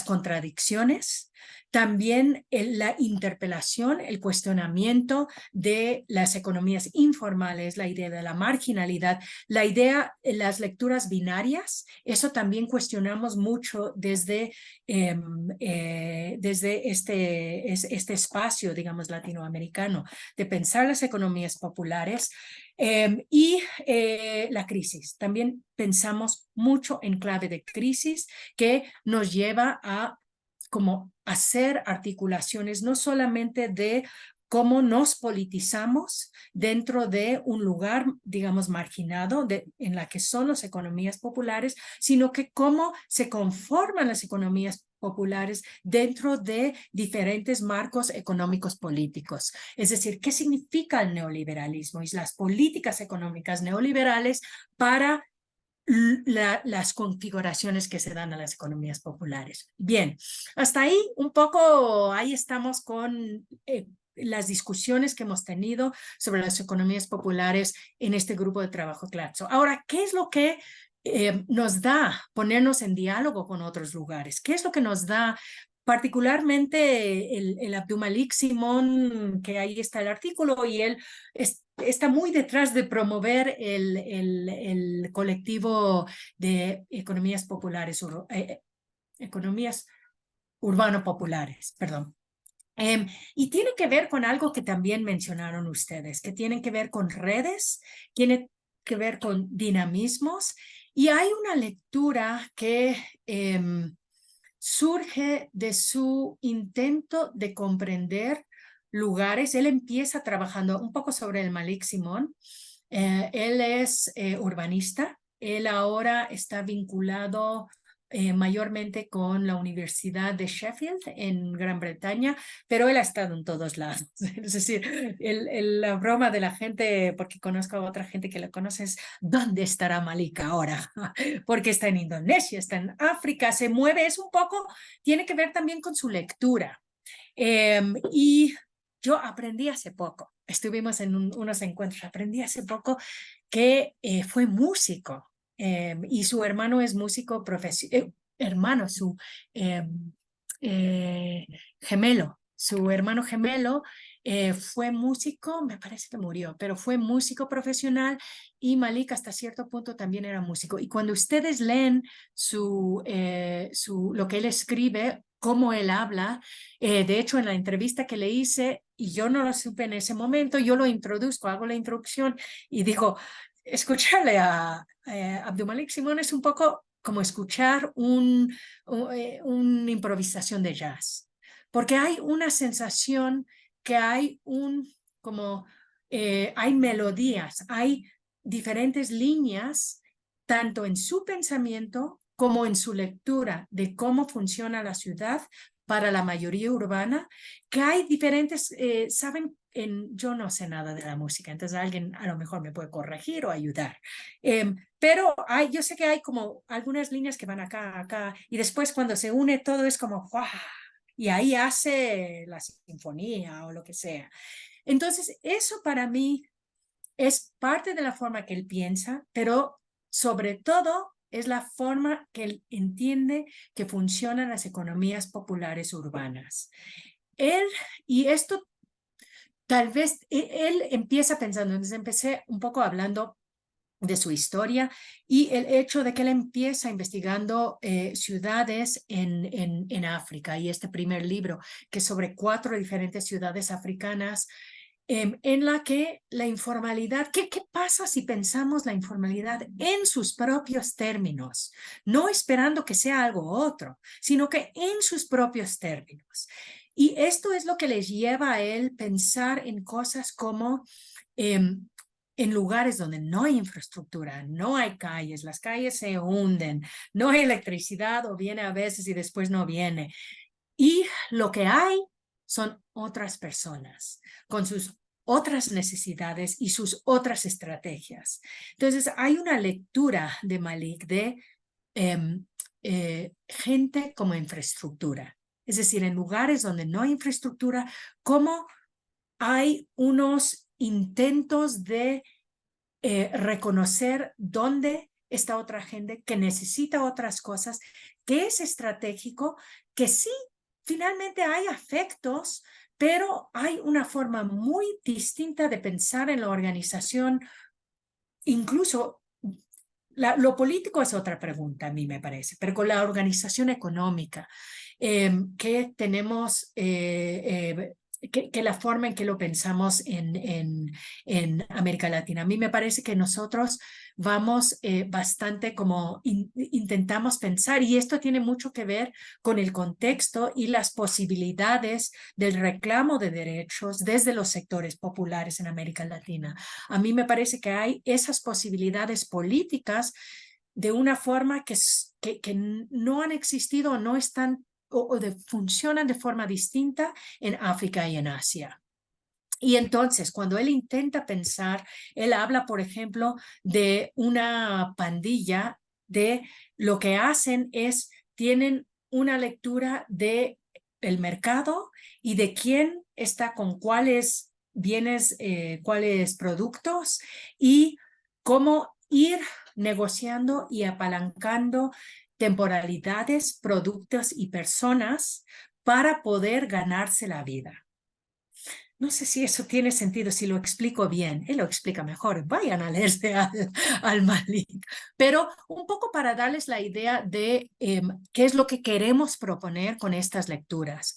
contradicciones, también la interpelación, el cuestionamiento de las economías informales, la idea de la marginalidad, la idea de las lecturas binarias, eso también cuestionamos mucho desde este espacio, digamos, latinoamericano, de pensar las economías populares y la crisis. También pensamos mucho en clave de crisis que nos lleva a como hacer articulaciones no solamente de cómo nos politizamos dentro de un lugar, digamos, marginado en la que son las economías populares, sino que cómo se conforman las economías populares dentro de diferentes marcos económicos políticos. Es decir, ¿qué significa el neoliberalismo y las políticas económicas neoliberales para las configuraciones que se dan a las economías populares? Bien, hasta ahí un poco, ahí estamos con las discusiones que hemos tenido sobre las economías populares en este grupo de trabajo Claxo. Ahora, ¿qué es lo que nos da ponernos en diálogo con otros lugares? ¿Qué es lo que nos da particularmente el Abdulmalik Simón, que ahí está el artículo, y él está muy detrás de promover el colectivo de economías populares, economías urbano-populares, perdón. Y tiene que ver con algo que también mencionaron ustedes, que tienen que ver con redes, tiene que ver con dinamismos, y hay una lectura que surge de su intento de comprender lugares. Él empieza trabajando un poco sobre el Malik Simón. Él es urbanista. Él ahora está vinculado mayormente con la Universidad de Sheffield en Gran Bretaña, pero él ha estado en todos lados. Es decir, la broma de la gente, porque conozco a otra gente que lo conoce, es ¿dónde estará Malik ahora? Porque está en Indonesia, está en África, se mueve, es un poco, tiene que ver también con su lectura. Y yo aprendí hace poco, estuvimos en unos encuentros, aprendí hace poco que fue músico. Y su hermano es músico hermano, su gemelo, su hermano gemelo fue músico, me parece que murió, pero fue músico profesional, y Malik hasta cierto punto también era músico. Y cuando ustedes leen lo que él escribe, cómo él habla, de hecho en la entrevista que le hice, y yo no lo supe en ese momento, yo lo introduzco, hago la introducción y digo, escucharle a Abdulmalik Simón es un poco como escuchar una improvisación de jazz, porque hay una sensación que hay hay melodías, hay diferentes líneas tanto en su pensamiento como en su lectura de cómo funciona la ciudad para la mayoría urbana, que hay diferentes, saben, yo no sé nada de la música, entonces alguien a lo mejor me puede corregir o ayudar. Pero yo sé que hay como algunas líneas que van acá, acá, y después cuando se une todo es como, ¡guau! Y ahí hace la sinfonía o lo que sea. Entonces, eso para mí es parte de la forma que él piensa, pero sobre todo es la forma que él entiende que funcionan las economías populares urbanas. Él, y esto tal vez, él empieza pensando, entonces empecé un poco hablando de su historia y el hecho de que él empieza investigando ciudades en África, y este primer libro que es sobre 4 diferentes ciudades africanas, en la que la informalidad, ¿qué pasa si pensamos la informalidad en sus propios términos? No esperando que sea algo otro, sino que en sus propios términos. Y esto es lo que les lleva a él pensar en cosas como en lugares donde no hay infraestructura, no hay calles, las calles se hunden, no hay electricidad o viene a veces y después no viene. Y lo que hay son otras personas con sus otras necesidades y sus otras estrategias. Entonces, hay una lectura de Malik de gente como infraestructura. Es decir, en lugares donde no hay infraestructura, cómo hay unos intentos de reconocer dónde está otra gente que necesita otras cosas, que es estratégico, que sí, finalmente hay afectos, pero hay una forma muy distinta de pensar en la organización. Incluso lo político es otra pregunta, a mí me parece, pero con la organización económica que tenemos, que la forma en que lo pensamos en América Latina. A mí me parece que nosotros vamos bastante como intentamos pensar, y esto tiene mucho que ver con el contexto y las posibilidades del reclamo de derechos desde los sectores populares en América Latina. A mí me parece que hay esas posibilidades políticas de una forma que no han existido o no están o funcionan de forma distinta en África y en Asia. Y entonces, cuando él intenta pensar, él habla, por ejemplo, de una pandilla, de lo que hacen es, tienen una lectura de el mercado y de quién está con cuáles bienes, cuáles productos, y cómo ir negociando y apalancando temporalidades, productos y personas para poder ganarse la vida. No sé si eso tiene sentido, si lo explico bien. Él lo explica mejor. Vayan a leerse al Malik. Pero un poco para darles la idea de qué es lo que queremos proponer con estas lecturas.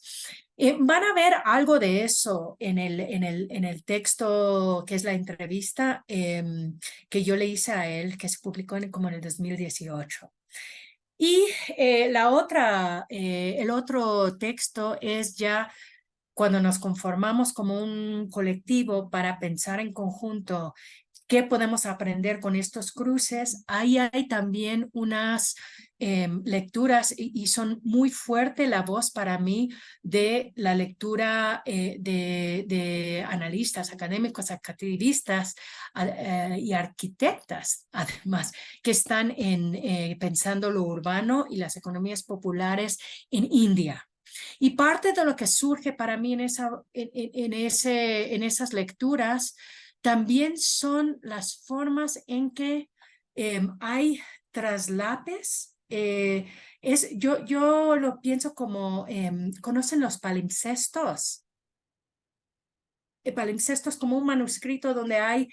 Van a ver algo de eso en el texto que es la entrevista que yo le hice a él, que se publicó como en el 2018. Y el otro texto es ya cuando nos conformamos como un colectivo para pensar en conjunto qué podemos aprender con estos cruces. Ahí hay también unas lecturas y son muy fuerte la voz para mí de la lectura de analistas, académicos, activistas y arquitectas, además, que están pensando lo urbano y las economías populares en India. Y parte de lo que surge para mí en esas lecturas también son las formas en que hay traslapes. Yo lo pienso como, ¿conocen los palimpsestos? Palimpsestos como un manuscrito donde hay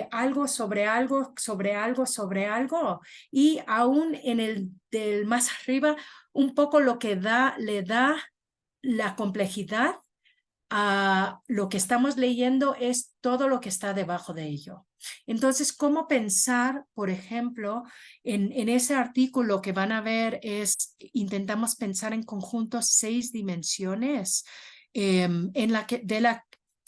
algo sobre algo, sobre algo, sobre algo, y aún en el del más arriba, un poco lo que le da la complejidad a lo que estamos leyendo es todo lo que está debajo de ello. Entonces, ¿cómo pensar, por ejemplo, en ese artículo que van a ver intentamos pensar en conjunto 6 dimensiones de la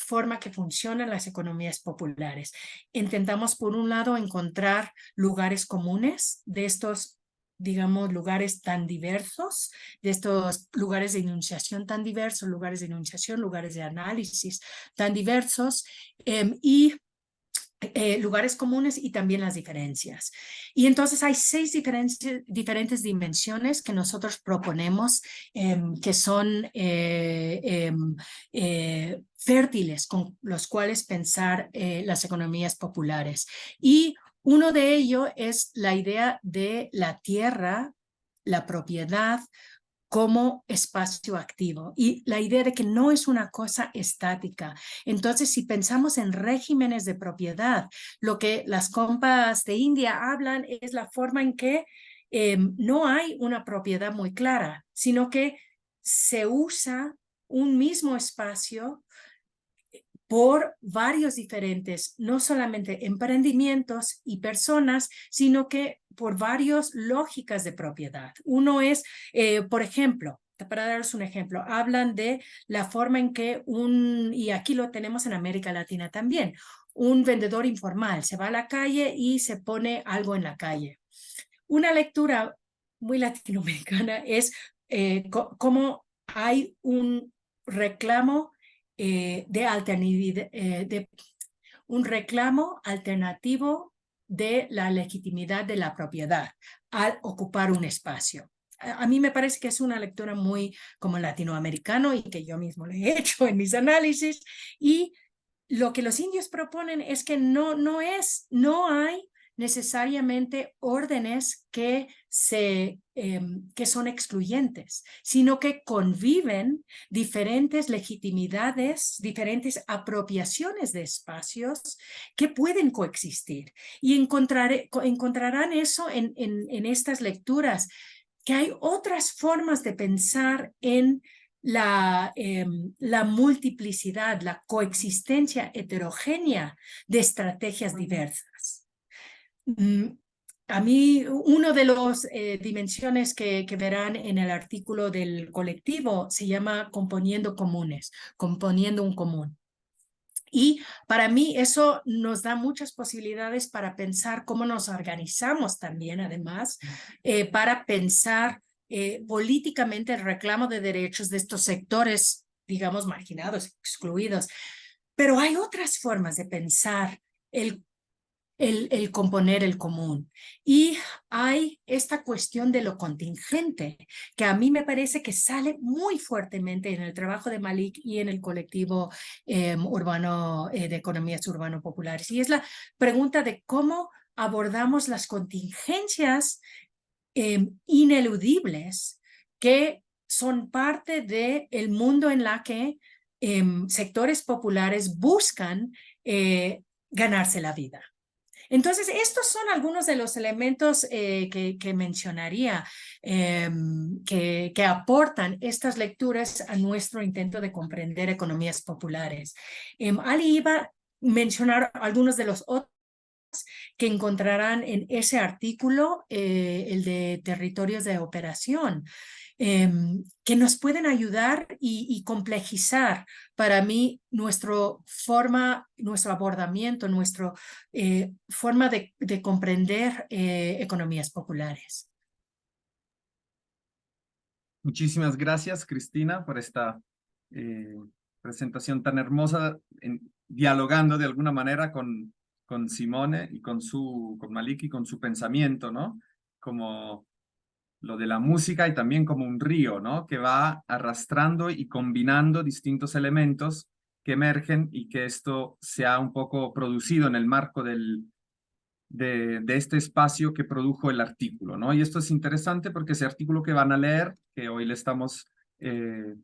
forma que funcionan las economías populares. Intentamos, por un lado, encontrar lugares comunes de estos, digamos, lugares tan diversos, de estos lugares de enunciación tan diversos, lugares de enunciación, lugares de análisis tan diversos, y lugares comunes y también las diferencias. Y entonces hay 6 diferentes dimensiones que nosotros proponemos, que son fértiles con los cuales pensar las economías populares. Y uno de ellos es la idea de la tierra, la propiedad, como espacio activo y la idea de que no es una cosa estática. Entonces, si pensamos en regímenes de propiedad, lo que las compas de India hablan es la forma en que no hay una propiedad muy clara, sino que se usa un mismo espacio por varios diferentes, no solamente emprendimientos y personas, sino que por varias lógicas de propiedad. Uno es, por ejemplo, para daros un ejemplo, hablan de la forma en que y aquí lo tenemos en América Latina también, un vendedor informal se va a la calle y se pone algo en la calle. Una lectura muy latinoamericana es cómo hay un reclamo un reclamo alternativo de la legitimidad de la propiedad al ocupar un espacio. A mí me parece que es una lectura muy como latinoamericano y que yo mismo le he hecho en mis análisis. Y lo que los indios proponen es que no hay necesariamente órdenes que son excluyentes, sino que conviven diferentes legitimidades, diferentes apropiaciones de espacios que pueden coexistir. Y encontrarán eso en estas lecturas, que hay otras formas de pensar en la multiplicidad, la coexistencia heterogénea de estrategias diversas. A mí, una de las dimensiones que verán en el artículo del colectivo se llama componiendo comunes, componiendo un común. Y para mí eso nos da muchas posibilidades para pensar cómo nos organizamos también, además, para pensar políticamente el reclamo de derechos de estos sectores, digamos, marginados, excluidos. Pero hay otras formas de pensar el componer el común. Y hay esta cuestión de lo contingente, que a mí me parece que sale muy fuertemente en el trabajo de Malik y en el colectivo urbano de economías urbano-populares. Y es la pregunta de cómo abordamos las contingencias ineludibles que son parte del mundo en la que sectores populares buscan ganarse la vida. Entonces, estos son algunos de los elementos que mencionaría que aportan estas lecturas a nuestro intento de comprender economías populares. Ali iba a mencionar algunos de los otros que encontrarán en ese artículo, el de territorios de operación, que nos pueden ayudar y complejizar para mí nuestro abordamiento, nuestra forma de comprender economías populares. Muchísimas gracias, Cristina, por esta presentación tan hermosa, dialogando de alguna manera con Simone y con Malik y con su pensamiento, ¿no? Como lo de la música y también como un río, ¿no? Que va arrastrando y combinando distintos elementos que emergen y que esto se ha un poco producido en el marco de este espacio que produjo el artículo, ¿no? Y esto es interesante porque ese artículo que van a leer, que hoy le estamos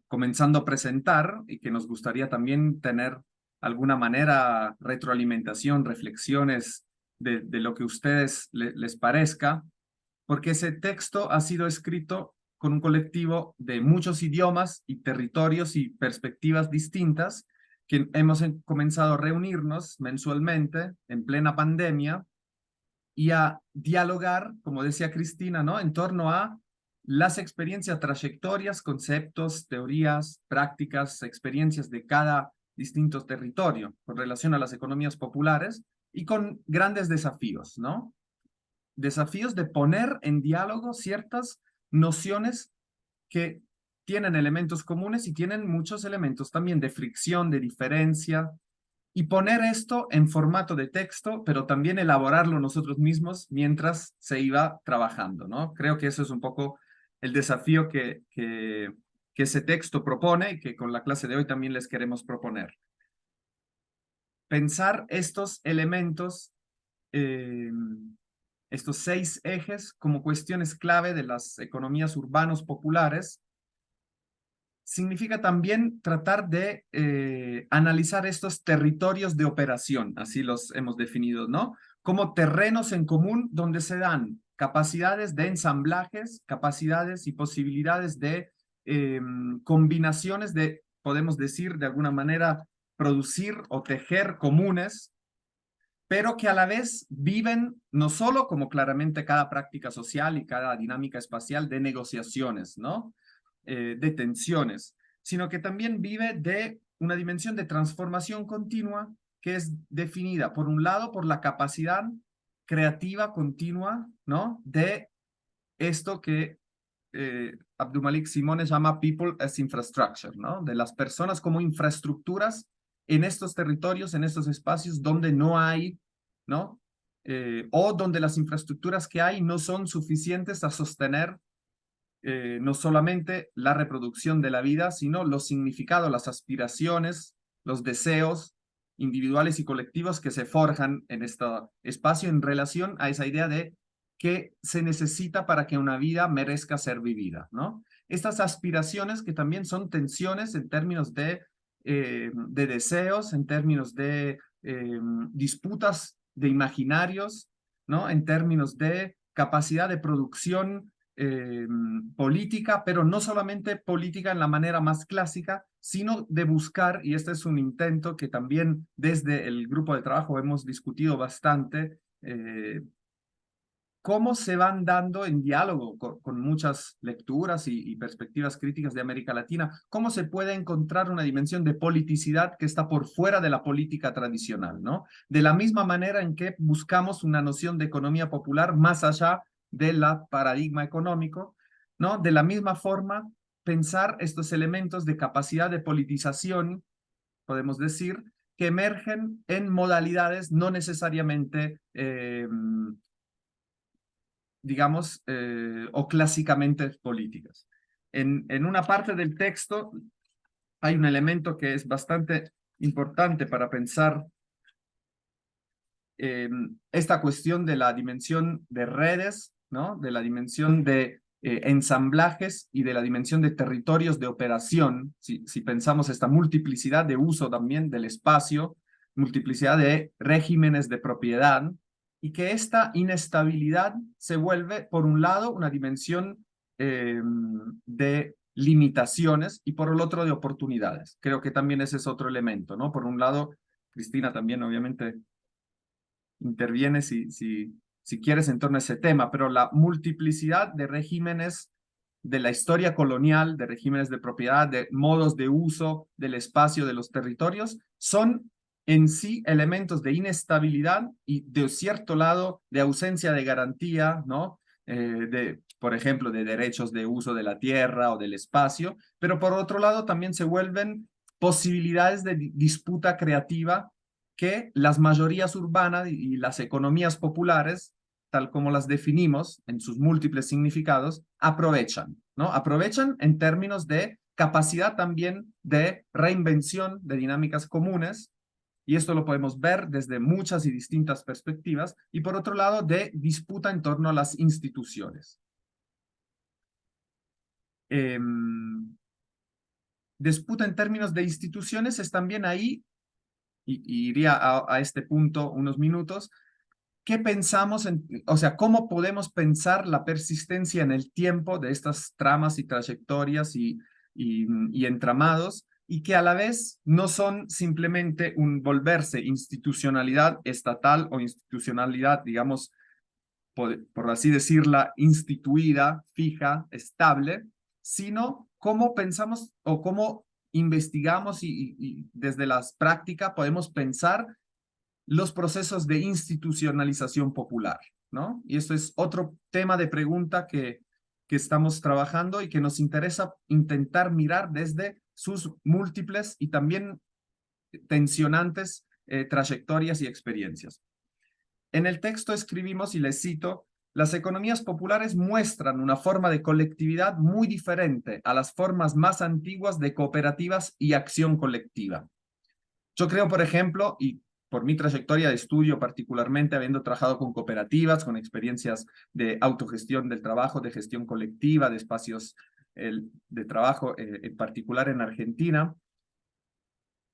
comenzando a presentar y que nos gustaría también tener alguna manera retroalimentación, reflexiones de lo que a ustedes les parezca, porque ese texto ha sido escrito con un colectivo de muchos idiomas y territorios y perspectivas distintas, que hemos comenzado a reunirnos mensualmente en plena pandemia y a dialogar, como decía Cristina, ¿no? En torno a las experiencias, trayectorias, conceptos, teorías, prácticas, experiencias de cada distinto territorio con relación a las economías populares y con grandes desafíos, ¿no? Desafíos de poner en diálogo ciertas nociones que tienen elementos comunes y tienen muchos elementos también de fricción, de diferencia, y poner esto en formato de texto, pero también elaborarlo nosotros mismos mientras se iba trabajando, ¿no? Creo que eso es un poco el desafío que ese texto propone y que con la clase de hoy también les queremos proponer. Pensar estos elementos, estos 6 ejes como cuestiones clave de las economías urbanos populares, significa también tratar de analizar estos territorios de operación, así los hemos definido, ¿no? Como terrenos en común donde se dan capacidades de ensamblajes, capacidades y posibilidades de combinaciones de, podemos decir de alguna manera, producir o tejer comunes, pero que a la vez viven no solo como claramente cada práctica social y cada dinámica espacial de negociaciones, ¿no? De tensiones, sino que también vive de una dimensión de transformación continua que es definida, por un lado, por la capacidad creativa continua, ¿no? De esto que Abdulmalik Simone llama people as infrastructure, ¿no? De las personas como infraestructuras en estos territorios, en estos espacios donde no hay, ¿no? O donde las infraestructuras que hay no son suficientes a sostener no solamente la reproducción de la vida, sino los significados, las aspiraciones, los deseos individuales y colectivos que se forjan en este espacio en relación a esa idea de qué se necesita para que una vida merezca ser vivida, ¿no? Estas aspiraciones que también son tensiones en términos de deseos, en términos de disputas de imaginarios, ¿no? En términos de capacidad de producción política, pero no solamente política en la manera más clásica, sino de buscar, y este es un intento que también desde el grupo de trabajo hemos discutido bastante, cómo se van dando en diálogo con muchas lecturas y perspectivas críticas de América Latina, cómo se puede encontrar una dimensión de politicidad que está por fuera de la política tradicional, ¿no? De la misma manera en que buscamos una noción de economía popular más allá del paradigma económico, ¿no? De la misma forma, pensar estos elementos de capacidad de politización, podemos decir, que emergen en modalidades no necesariamente digamos, o clásicamente políticas. En una parte del texto hay un elemento que es bastante importante para pensar esta cuestión de la dimensión de redes, ¿no? De la dimensión de ensamblajes y de la dimensión de territorios de operación, si pensamos esta multiplicidad de uso también del espacio, multiplicidad de regímenes de propiedad, y que esta inestabilidad se vuelve, por un lado, una dimensión de limitaciones y por el otro de oportunidades. Creo que también ese es otro elemento, ¿no? Por un lado, Cristina también obviamente interviene si quieres en torno a ese tema, pero la multiplicidad de regímenes de la historia colonial, de regímenes de propiedad, de modos de uso del espacio, de los territorios, son en sí elementos de inestabilidad y de cierto lado de ausencia de garantía, ¿no? Por ejemplo, de derechos de uso de la tierra o del espacio, pero por otro lado también se vuelven posibilidades de disputa creativa que las mayorías urbanas y las economías populares, tal como las definimos en sus múltiples significados, aprovechan, ¿no? Aprovechan en términos de capacidad también de reinvención de dinámicas comunes, y esto lo podemos ver desde muchas y distintas perspectivas, y por otro lado, de disputa en torno a las instituciones. Disputa en términos de instituciones es también ahí, y iría a este punto unos minutos, ¿qué pensamos o sea, cómo podemos pensar la persistencia en el tiempo de estas tramas y trayectorias y entramados, y que a la vez no son simplemente un volverse institucionalidad estatal o institucionalidad, digamos, por así decirla, instituida, fija, estable, sino cómo pensamos o cómo investigamos y desde la práctica podemos pensar los procesos de institucionalización popular, ¿no? Y esto es otro tema de pregunta que estamos trabajando y que nos interesa intentar mirar desde sus múltiples y también tensionantes trayectorias y experiencias. En el texto escribimos, y les cito, las economías populares muestran una forma de colectividad muy diferente a las formas más antiguas de cooperativas y acción colectiva. Yo creo, por ejemplo, y por mi trayectoria de estudio, particularmente habiendo trabajado con cooperativas, con experiencias de autogestión del trabajo, de gestión colectiva, de espacios de trabajo, en particular en Argentina,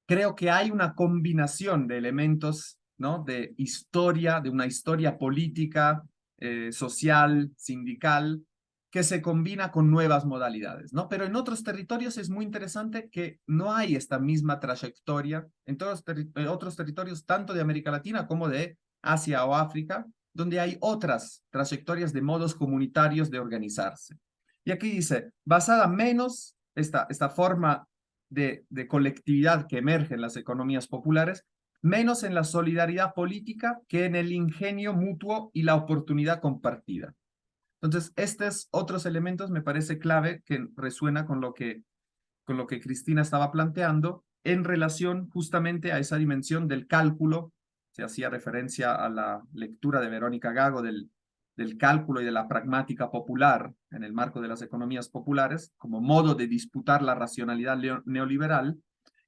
creo que hay una combinación de elementos, ¿no? De historia, de una historia política, social, sindical, que se combina con nuevas modalidades, ¿no? Pero en otros territorios es muy interesante que no hay esta misma trayectoria en todos otros territorios, tanto de América Latina como de Asia o África, donde hay otras trayectorias de modos comunitarios de organizarse. Y aquí dice, basada menos esta forma de colectividad que emerge en las economías populares, menos en la solidaridad política que en el ingenio mutuo y la oportunidad compartida. Entonces, estos otros elementos me parece clave que resuena con lo que Cristina estaba planteando en relación justamente a esa dimensión del cálculo. Se hacía referencia a la lectura de Verónica Gago del cálculo y de la pragmática popular en el marco de las economías populares como modo de disputar la racionalidad neoliberal,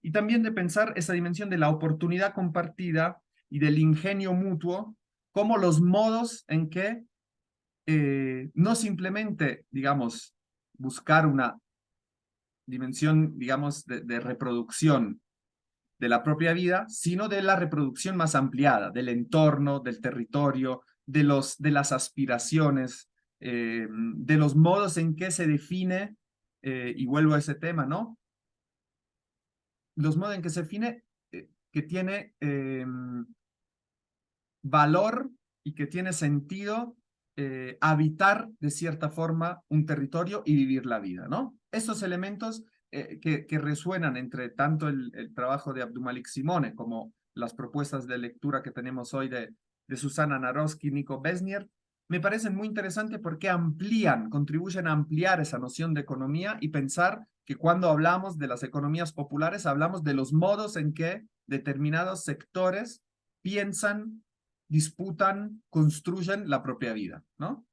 y también de pensar esa dimensión de la oportunidad compartida y del ingenio mutuo como los modos en que no simplemente, digamos, buscar una dimensión, digamos, de reproducción de la propia vida, sino de la reproducción más ampliada, del entorno, del territorio, de las aspiraciones, de los modos en que se define, y vuelvo a ese tema, ¿no? Los modos en que se define que tiene valor y que tiene sentido habitar de cierta forma un territorio y vivir la vida, ¿no? Esos elementos que resuenan entre tanto el trabajo de Abdumalik Simone como las propuestas de lectura que tenemos hoy de Susana Naroski y Nico Besnier, me parecen muy interesantes porque contribuyen a ampliar esa noción de economía y pensar que cuando hablamos de las economías populares hablamos de los modos en que determinados sectores piensan, disputan, construyen la propia vida, ¿no?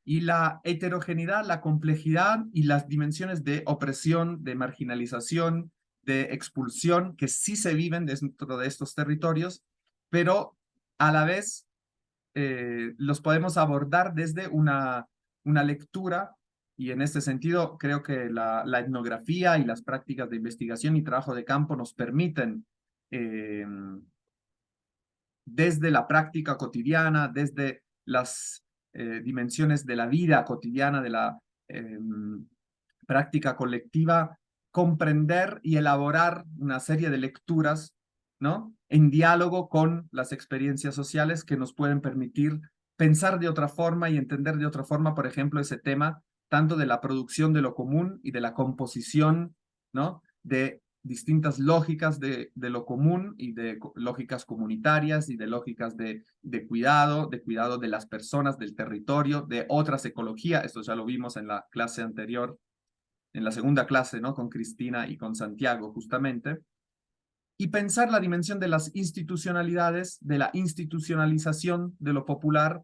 Y la heterogeneidad, la complejidad y las dimensiones de opresión, de marginalización, de expulsión, que sí se viven dentro de estos territorios, pero a la vez los podemos abordar desde una lectura, y en este sentido creo que la etnografía y las prácticas de investigación y trabajo de campo nos permiten desde la práctica cotidiana, desde las dimensiones de la vida cotidiana, de la práctica colectiva, comprender y elaborar una serie de lecturas, ¿no? En diálogo con las experiencias sociales que nos pueden permitir pensar de otra forma y entender de otra forma, por ejemplo, ese tema tanto de la producción de lo común y de la composición, ¿no? De distintas lógicas de lo común y de lógicas comunitarias y de lógicas de cuidado de las personas, del territorio, de otras ecologías. Esto ya lo vimos en la clase anterior, en la segunda clase, ¿no? Con Cristina y con Santiago, justamente. Y pensar la dimensión de las institucionalidades, de la institucionalización de lo popular,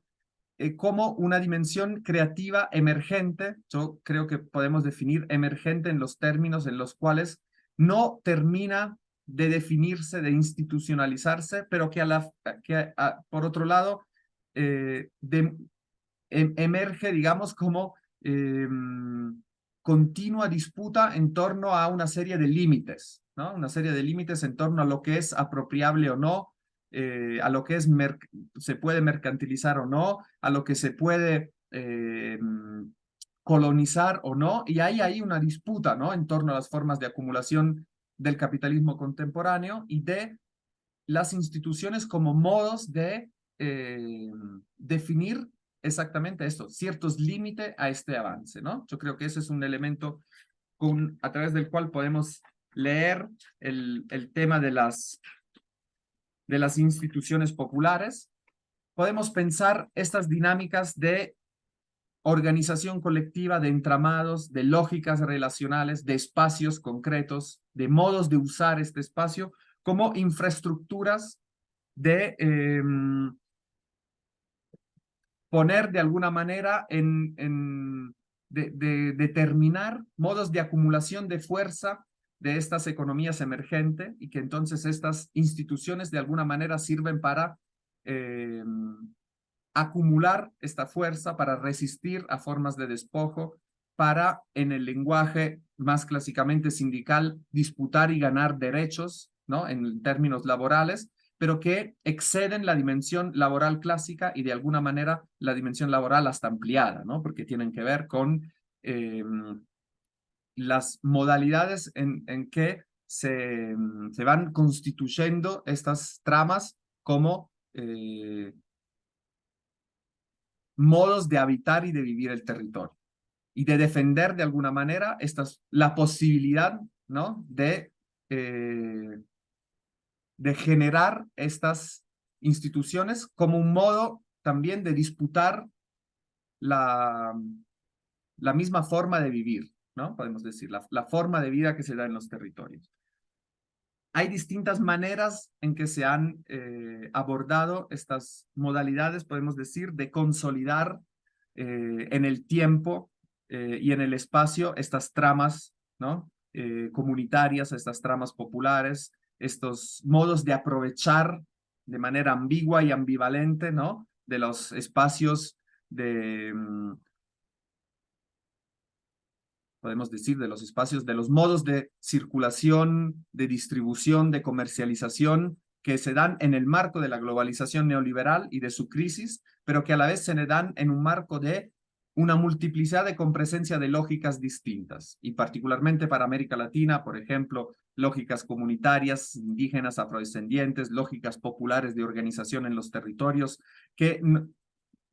como una dimensión creativa emergente. Yo creo que podemos definir emergente en los términos en los cuales no termina de definirse, de institucionalizarse, pero que, por otro lado emerge, digamos, como continua disputa en torno a una serie de límites, ¿no? Una serie de límites en torno a lo que es apropiable o no, a lo que se puede mercantilizar o no, a lo que se puede colonizar o no, y hay una disputa, ¿no? En torno a las formas de acumulación del capitalismo contemporáneo y de las instituciones como modos de definir exactamente esto, ciertos límites a este avance, ¿no? Yo creo que ese es un elemento a través del cual podemos leer el tema de las instituciones populares, podemos pensar estas dinámicas de organización colectiva, de entramados, de lógicas relacionales, de espacios concretos, de modos de usar este espacio como infraestructuras de poner de alguna manera de determinar modos de acumulación de fuerza de estas economías emergentes y que entonces estas instituciones de alguna manera sirven para acumular esta fuerza, para resistir a formas de despojo, para, en el lenguaje más clásicamente sindical, disputar y ganar derechos, ¿no? En términos laborales, pero que exceden la dimensión laboral clásica y de alguna manera la dimensión laboral hasta ampliada, ¿no? Porque tienen que ver con las modalidades en que se van constituyendo estas tramas como modos de habitar y de vivir el territorio y de defender de alguna manera la posibilidad, ¿no? de generar estas instituciones como un modo también de disputar la misma forma de vivir, ¿no? Podemos decir, la forma de vida que se da en los territorios. Hay distintas maneras en que se han abordado estas modalidades, podemos decir, de consolidar en el tiempo y en el espacio estas tramas, ¿no? Comunitarias, estas tramas populares, estos modos de aprovechar de manera ambigua y ambivalente, ¿no? De los espacios podemos decir, de los espacios, de los modos de circulación, de distribución, de comercialización que se dan en el marco de la globalización neoliberal y de su crisis, pero que a la vez se le dan en un marco de una multiplicidad de compresencia de lógicas distintas, y particularmente para América Latina, por ejemplo, lógicas comunitarias, indígenas, afrodescendientes, lógicas populares de organización en los territorios, que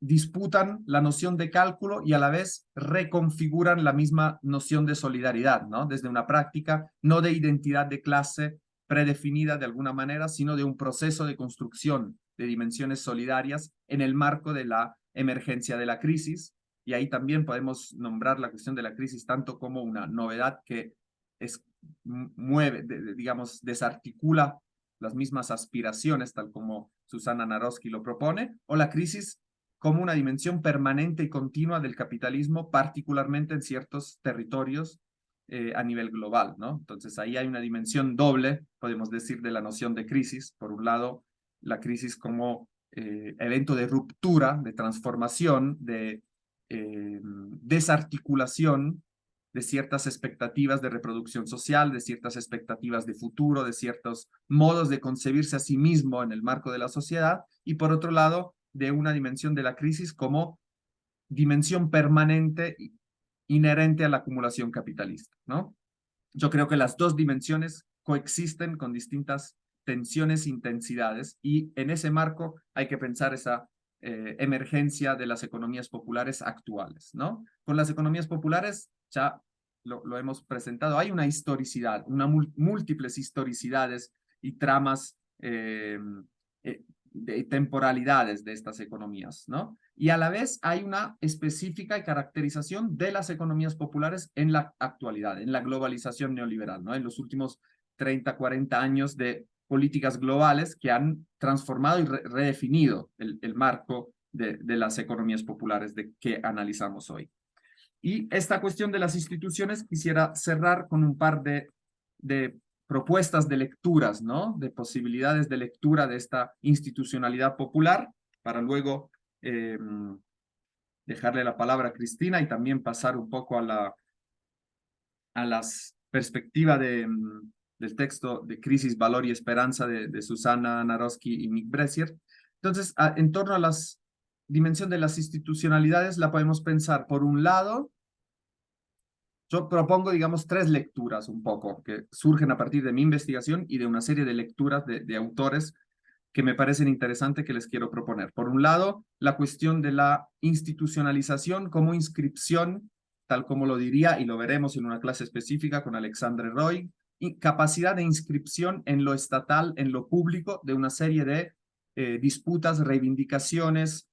disputan la noción de cálculo y a la vez reconfiguran la misma noción de solidaridad, ¿no? Desde una práctica no de identidad de clase predefinida de alguna manera, sino de un proceso de construcción de dimensiones solidarias en el marco de la emergencia de la crisis. Y ahí también podemos nombrar la cuestión de la crisis tanto como una novedad que mueve, digamos, desarticula las mismas aspiraciones, tal como Susana Naroski lo propone, o la crisis como una dimensión permanente y continua del capitalismo, particularmente en ciertos territorios a nivel global, ¿no? Entonces ahí hay una dimensión doble, podemos decir, de la noción de crisis. Por un lado, la crisis como evento de ruptura, de transformación, de desarticulación de ciertas expectativas de reproducción social, de ciertas expectativas de futuro, de ciertos modos de concebirse a sí mismo en el marco de la sociedad, y por otro lado, de una dimensión de la crisis como dimensión permanente inherente a la acumulación capitalista, ¿no? Yo creo que las dos dimensiones coexisten con distintas tensiones e intensidades, y en ese marco hay que pensar esa emergencia de las economías populares actuales, ¿no? Con las economías populares ya lo hemos presentado, hay una historicidad, múltiples historicidades y tramas de temporalidades de estas economías, ¿no? Y a la vez hay una específica caracterización de las economías populares en la actualidad, en la globalización neoliberal, ¿no? En los últimos 30, 40 años de políticas globales que han transformado y redefinido el marco de las economías populares que analizamos hoy. Y esta cuestión de las instituciones quisiera cerrar con un par de propuestas de lecturas, ¿no? De posibilidades de lectura de esta institucionalidad popular, para luego dejarle la palabra a Cristina y también pasar un poco a las perspectivas del texto de Crisis, Valor y Esperanza de Susana Naroski y Nick Bressier. Entonces, en torno a la dimensión de las institucionalidades, la podemos pensar, por un lado, yo propongo, digamos, tres lecturas un poco, que surgen a partir de mi investigación y de una serie de lecturas de autores que me parecen interesantes, que les quiero proponer. Por un lado, la cuestión de la institucionalización como inscripción, tal como lo diría, y lo veremos en una clase específica con Alexandre Roy, capacidad de inscripción en lo estatal, en lo público, de una serie de disputas, reivindicaciones,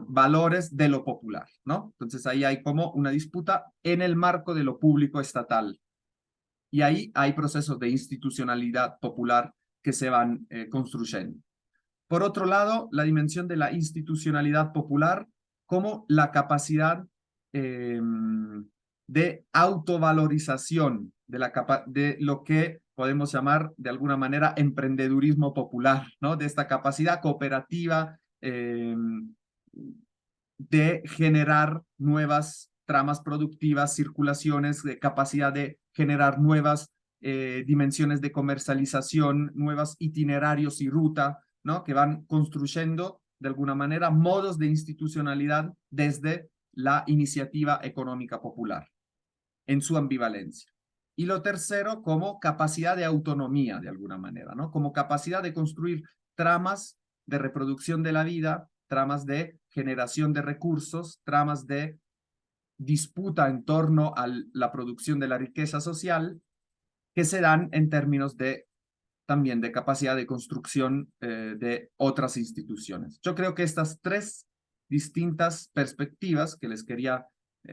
valores de lo popular, ¿no? Entonces ahí hay como una disputa en el marco de lo público estatal. Y ahí hay procesos de institucionalidad popular que se van construyendo. Por otro lado, la dimensión de la institucionalidad popular como la capacidad de autovalorización de lo que podemos llamar de alguna manera emprendedurismo popular, ¿no? De esta capacidad cooperativa de generar nuevas tramas productivas, circulaciones, de capacidad de generar nuevas dimensiones de comercialización, nuevos itinerarios y ruta, ¿no? Que van construyendo de alguna manera modos de institucionalidad desde la iniciativa económica popular, en su ambivalencia. Y lo tercero, como capacidad de autonomía, de alguna manera, ¿no? Como capacidad de construir tramas de reproducción de la vida, tramas de generación de recursos, tramas de disputa en torno a la producción de la riqueza social, que se dan en términos de también de capacidad de construcción de otras instituciones. Yo creo que estas tres distintas perspectivas que les quería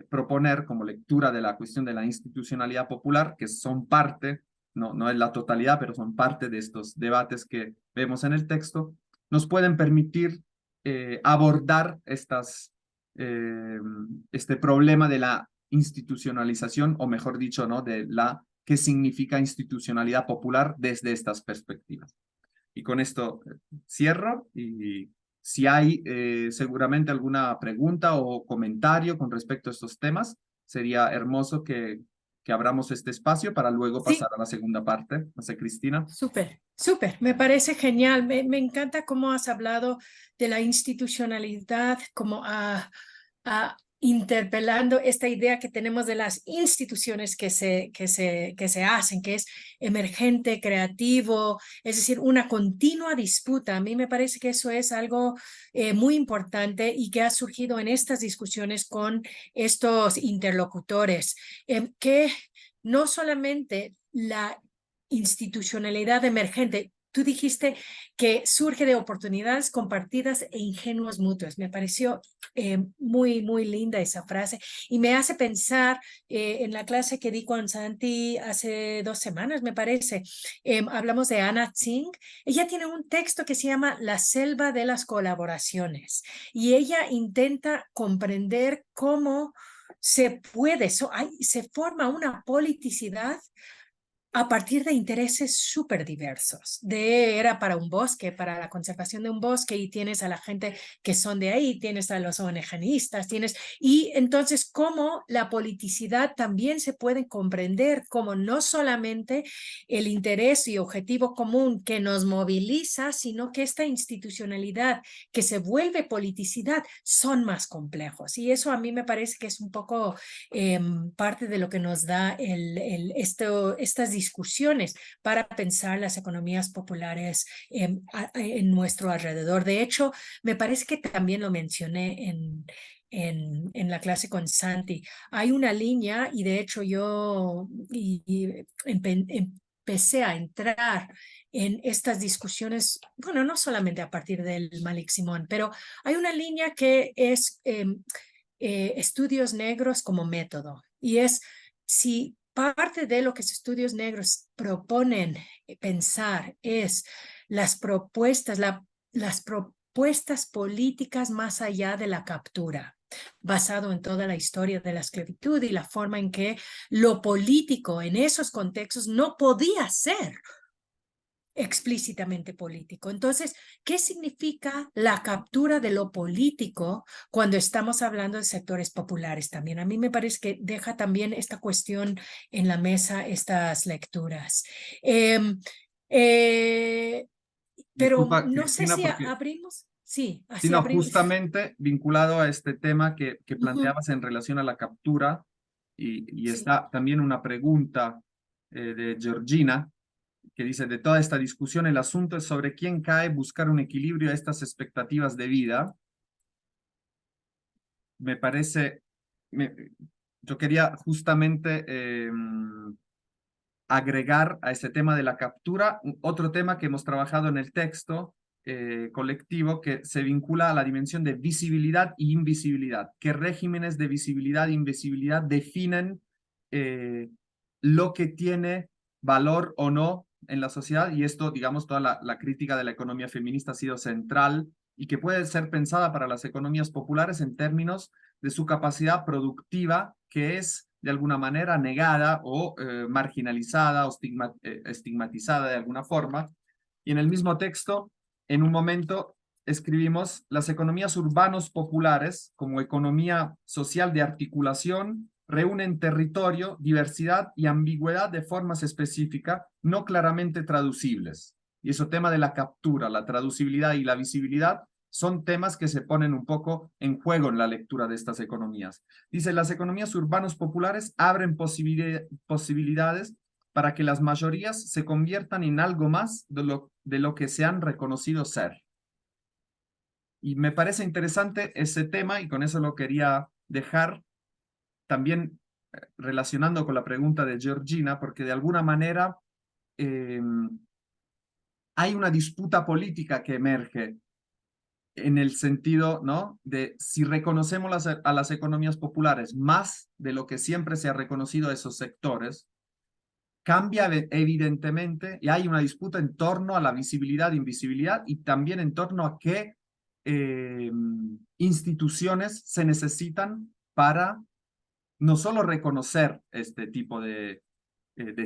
proponer como lectura de la cuestión de la institucionalidad popular, que son parte, no es la totalidad, pero son parte de estos debates que vemos en el texto, nos pueden permitir abordar este problema de la institucionalización, o mejor dicho, ¿no? De la qué significa institucionalidad popular desde estas perspectivas. Y con esto cierro, y si hay seguramente alguna pregunta o comentario con respecto a estos temas, sería hermoso que abramos este espacio para luego pasar a la segunda parte. No sé, Cristina. Súper, súper, me parece genial. Me encanta cómo has hablado de la institucionalidad, como interpelando esta idea que tenemos de las instituciones que se hacen, que es emergente, creativo, es decir, una continua disputa. A mí me parece que eso es algo muy importante y que ha surgido en estas discusiones con estos interlocutores, que no solamente la institucionalidad emergente. Tú dijiste que surge de oportunidades compartidas e ingenuos mutuos. Me pareció muy, muy linda esa frase y me hace pensar en la clase que di con Santi hace 2 semanas, me parece. Hablamos de Anna Tsing. Ella tiene un texto que se llama La selva de las colaboraciones y ella intenta comprender cómo se forma una politicidad a partir de intereses súper diversos. Era para un bosque, para la conservación de un bosque, y tienes a la gente que son de ahí, tienes a los ONGistas, y entonces cómo la politicidad también se puede comprender como no solamente el interés y objetivo común que nos moviliza, sino que esta institucionalidad que se vuelve politicidad son más complejos. Y eso a mí me parece que es un poco parte de lo que nos da estas discusiones para pensar las economías populares en nuestro alrededor. De hecho, me parece que también lo mencioné en la clase con Santi. Hay una línea, y de hecho yo empecé a entrar en estas discusiones, bueno, no solamente a partir del Malik Simón, pero hay una línea que es estudios negros como método, y es si parte de lo que los estudios negros proponen pensar es las propuestas políticas más allá de la captura, basado en toda la historia de la esclavitud y la forma en que lo político en esos contextos no podía ser explícitamente político. Entonces, ¿qué significa la captura de lo político cuando estamos hablando de sectores populares también? A mí me parece que deja también esta cuestión en la mesa, estas lecturas. Pero Disculpa, no sé Cristina, si porque abrimos. Sí, así sino abrimos. justamente vinculado a este tema que planteabas en relación a la captura, y Sí. está también una pregunta de Georgina, que dice, de toda esta discusión, el asunto es sobre quién cae buscar un equilibrio a estas expectativas de vida. Me parece, yo quería justamente agregar a este tema de la captura otro tema que hemos trabajado en el texto colectivo que se vincula a la dimensión de visibilidad y invisibilidad. ¿Qué regímenes de visibilidad e invisibilidad definen lo que tiene valor o no en la sociedad? Y esto, digamos, toda la crítica de la economía feminista ha sido central y que puede ser pensada para las economías populares en términos de su capacidad productiva, que es de alguna manera negada o marginalizada o estigmatizada de alguna forma. Y en el mismo texto, en un momento, escribimos las economías urbanos populares como economía social de articulación reúnen territorio, diversidad y ambigüedad de formas específicas no claramente traducibles. Y eso tema de la captura, la traducibilidad y la visibilidad son temas que se ponen un poco en juego en la lectura de estas economías. Dice, las economías urbanos populares abren posibilidades para que las mayorías se conviertan en algo más de lo que se han reconocido ser. Y me parece interesante ese tema y con eso lo quería dejar también relacionando con la pregunta de Georgina, porque de alguna manera hay una disputa política que emerge en el sentido, ¿no?, de si reconocemos a las economías populares más de lo que siempre se ha reconocido a esos sectores, cambia evidentemente y hay una disputa en torno a la visibilidad e invisibilidad y también en torno a qué instituciones se necesitan para no solo reconocer este tipo de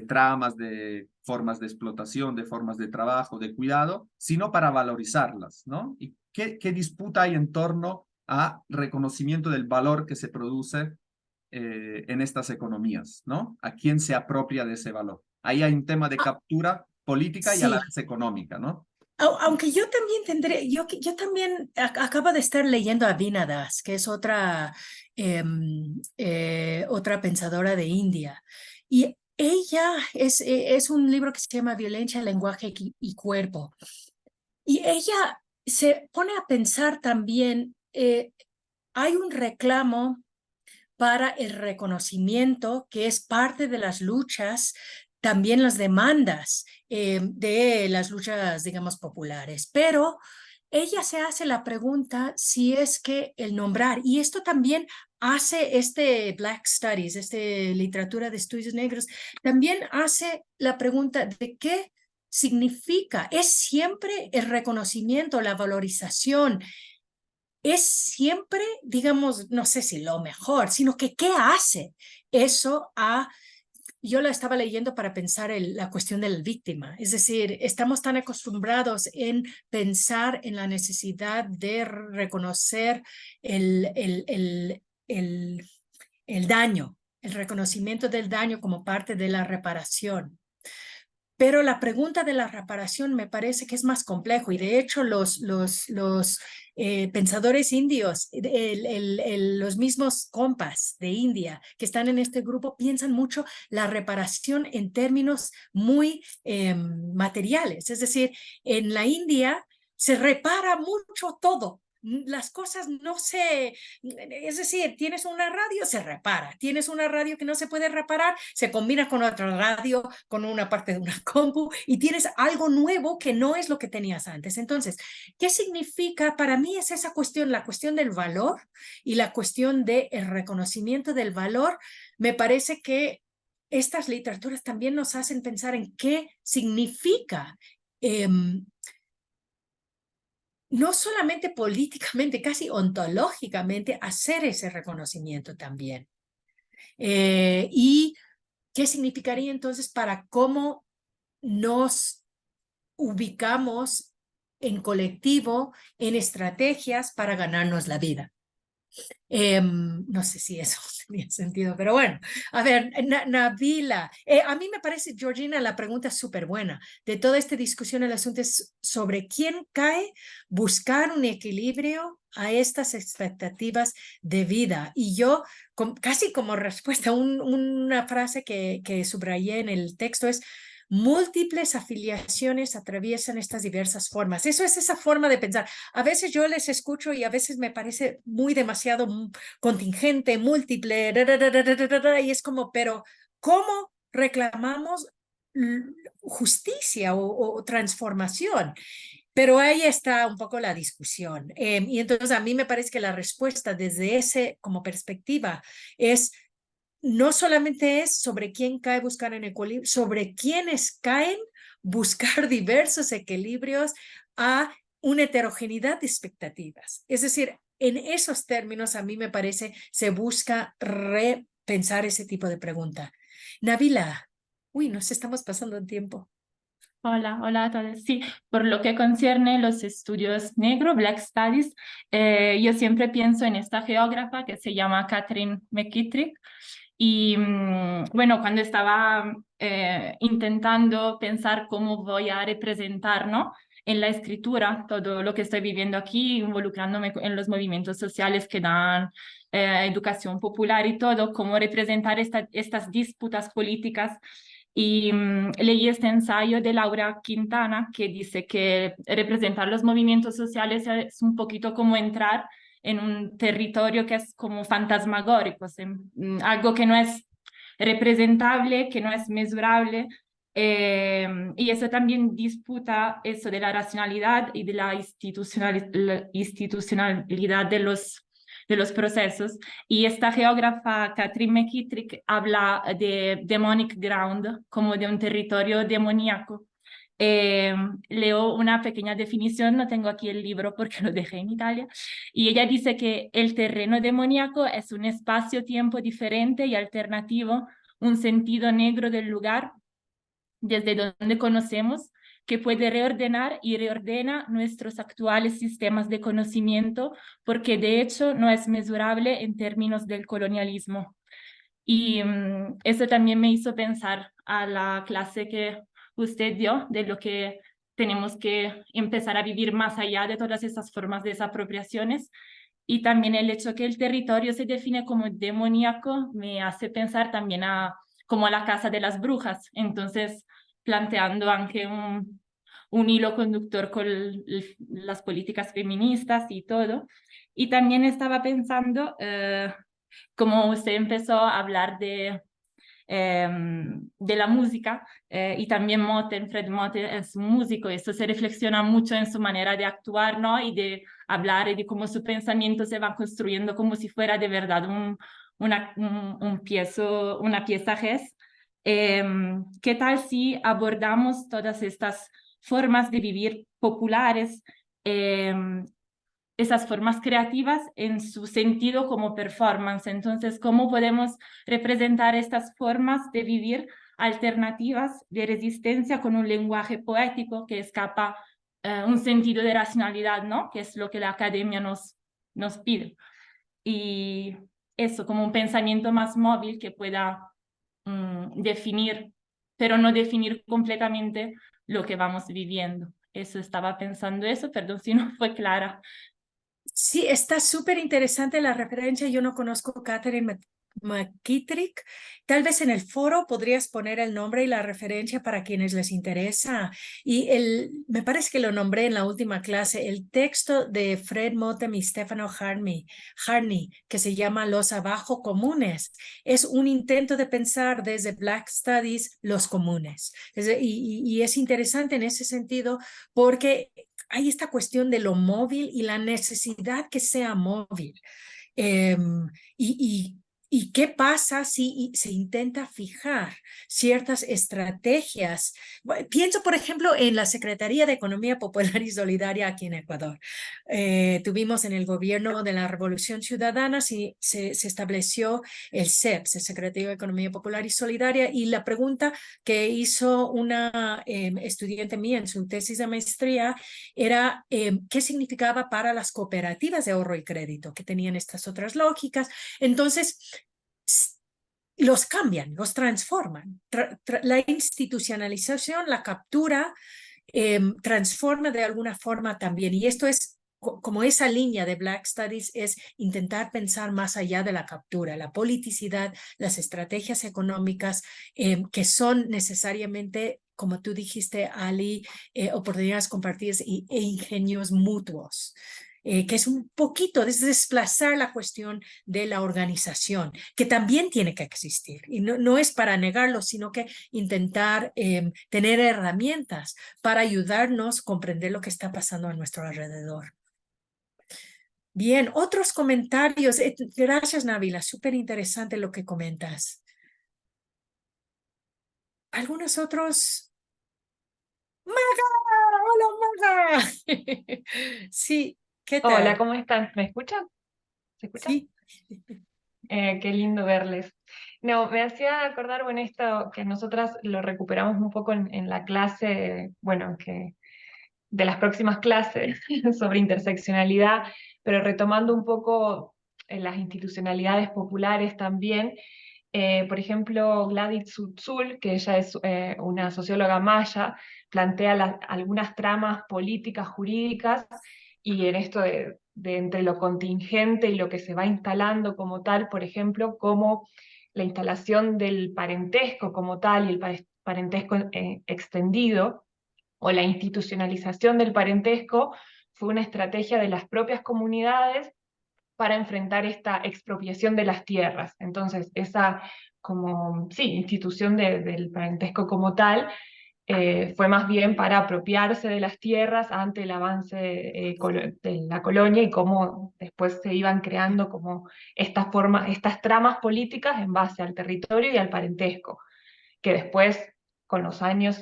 tramas, de formas de explotación, de formas de trabajo, de cuidado, sino para valorizarlas, ¿no? ¿Y qué disputa hay en torno a reconocimiento del valor que se produce en estas economías, ¿no? ¿A quién se apropia de ese valor? Ahí hay un tema de captura política y a la vez económica, ¿no? Aunque yo también tendré, yo también acabo de estar leyendo a Veena Das, que es otra pensadora de India, y ella es un libro que se llama Violencia, Lenguaje y Cuerpo, y ella se pone a pensar también, hay un reclamo para el reconocimiento que es parte de las luchas, también las demandas de las luchas, digamos, populares. Pero ella se hace la pregunta si es que el nombrar, y esto también hace Black Studies, literatura de estudios negros, también hace la pregunta de qué significa. ¿Es siempre el reconocimiento, la valorización? ¿Es siempre, digamos, no sé si lo mejor, sino que qué hace eso a... Yo la estaba leyendo para pensar la cuestión de la víctima. Es decir, estamos tan acostumbrados en pensar en la necesidad de reconocer el daño, el reconocimiento del daño como parte de la reparación. Pero la pregunta de la reparación me parece que es más complejo y de hecho los pensadores indios, los mismos compas de India que están en este grupo piensan mucho la reparación en términos muy materiales. Es decir, en la India se repara mucho todo. Las cosas no se... Es decir, tienes una radio, se repara. Tienes una radio que no se puede reparar, se combina con otra radio, con una parte de una compu, y tienes algo nuevo que no es lo que tenías antes. Entonces, ¿qué significa? Para mí es esa cuestión, la cuestión del valor y la cuestión del reconocimiento del valor. Me parece que estas literaturas también nos hacen pensar en qué significa no solamente políticamente, casi ontológicamente, hacer ese reconocimiento también. ¿Y qué significaría entonces para cómo nos ubicamos en colectivo, en estrategias para ganarnos la vida? No sé si eso tenía sentido, pero bueno, a ver, Nabila, a mí me parece, Georgina, la pregunta es súper buena. De toda esta discusión, el asunto es sobre quién cae buscar un equilibrio a estas expectativas de vida. Y yo, casi como respuesta, una frase que subrayé en el texto es: múltiples afiliaciones atraviesan estas diversas formas. Eso es esa forma de pensar. A veces yo les escucho y a veces me parece muy demasiado contingente, múltiple, y es como, pero ¿cómo reclamamos justicia o transformación. Pero ahí está un poco la discusión. Y entonces a mí me parece que la respuesta desde ese como perspectiva es no solamente es sobre quién cae buscar en equilibrio, sobre quiénes caen buscar diversos equilibrios a una heterogeneidad de expectativas. Es decir, en esos términos a mí me parece se busca repensar ese tipo de pregunta. Nabila, uy, nos estamos pasando el tiempo. Hola, hola a todos. Sí, por lo que concierne los estudios negros, Black Studies, yo siempre pienso en esta geógrafa que se llama Catherine McKittrick. Y bueno, cuando estaba intentando pensar cómo voy a representar, ¿no?, en la escritura todo lo que estoy viviendo aquí, involucrándome en los movimientos sociales que dan educación popular y todo, cómo representar estas disputas políticas. Y leí este ensayo de Laura Quintana que dice que representar los movimientos sociales es un poquito como entrar en un territorio que es como fantasmagórico, algo que no es representable, que no es mesurable. Y eso también disputa eso de la racionalidad y de la institucionalidad de los procesos. Y esta geógrafa, Catherine McKittrick, habla de demonic ground, como de un territorio demoníaco. Leo una pequeña definición, no tengo aquí el libro porque lo dejé en Italia, y ella dice que el terreno demoníaco es un espacio-tiempo diferente y alternativo, un sentido negro del lugar desde donde conocemos, que puede reordenar y reordena nuestros actuales sistemas de conocimiento, porque de hecho no es mesurable en términos del colonialismo. Y eso también me hizo pensar a la clase que usted dio, de lo que tenemos que empezar a vivir más allá de todas esas formas de desapropiaciones. Y también el hecho que el territorio se define como demoníaco me hace pensar también como a la casa de las brujas. Entonces, planteando aunque un hilo conductor con las políticas feministas y todo. Y también estaba pensando, como usted empezó a hablar de la música, y también Moten, Fred Moten es un músico, y esto se reflexiona mucho en su manera de actuar, ¿no?, y de hablar, y de cómo su pensamiento se va construyendo como si fuera de verdad una pieza GES. ¿Qué tal si abordamos todas estas formas de vivir populares, esas formas creativas en su sentido como performance? Entonces, ¿cómo podemos representar estas formas de vivir alternativas de resistencia con un lenguaje poético que escapa un sentido de racionalidad, ¿no?, que es lo que la academia nos pide? Y eso, como un pensamiento más móvil que pueda definir, pero no definir completamente lo que vamos viviendo. Eso estaba pensando, perdón si no fue clara. Sí, está súper interesante la referencia. Yo no conozco Catherine McKittrick. Tal vez en el foro podrías poner el nombre y la referencia para quienes les interesa. Y me parece que lo nombré en la última clase, el texto de Fred Moten y Stefano Harney, que se llama Los Abajo Comunes. Es un intento de pensar desde Black Studies los comunes. Y es interesante en ese sentido porque hay esta cuestión de lo móvil y la necesidad que sea móvil. ¿Y qué pasa si se intenta fijar ciertas estrategias? Pienso, por ejemplo, en la Secretaría de Economía Popular y Solidaria aquí en Ecuador. Tuvimos en el gobierno de la Revolución Ciudadana, se estableció el CEPS, el Secretario de Economía Popular y Solidaria, y la pregunta que hizo una estudiante mía en su tesis de maestría era qué significaba para las cooperativas de ahorro y crédito, que tenían estas otras lógicas. Entonces, los cambian, los transforman. La institucionalización, la captura, transforma de alguna forma también. Y esto es como esa línea de Black Studies, es intentar pensar más allá de la captura, la politicidad, las estrategias económicas que son necesariamente, como tú dijiste, Ali, oportunidades compartidas e ingenios mutuos. que es un poquito desplazar la cuestión de la organización, que también tiene que existir. Y no es para negarlo, sino que intentar tener herramientas para ayudarnos a comprender lo que está pasando a nuestro alrededor. Bien, otros comentarios. Gracias, Nabila. Súper interesante lo que comentas. ¿Algunos otros? ¡Maga! ¡Hola, Maga! Sí, ¿qué tal? Hola, ¿cómo están? ¿Me escuchan? ¿Se escuchan? Sí. Qué lindo verles. No, me hacía acordar, bueno, esto que nosotras lo recuperamos un poco en la clase, bueno, que de las próximas clases sobre interseccionalidad, pero retomando un poco las institucionalidades populares también. Por ejemplo, Gladys Tsutzul, que ella es una socióloga maya, plantea algunas tramas políticas, jurídicas, y en esto de entre lo contingente y lo que se va instalando como tal, por ejemplo, como la instalación del parentesco como tal y el parentesco extendido, o la institucionalización del parentesco, fue una estrategia de las propias comunidades para enfrentar esta expropiación de las tierras. Entonces, esa como, sí, institución del parentesco como tal, fue más bien para apropiarse de las tierras ante el avance de la colonia y cómo después se iban creando como estas tramas políticas en base al territorio y al parentesco, que después, con los años,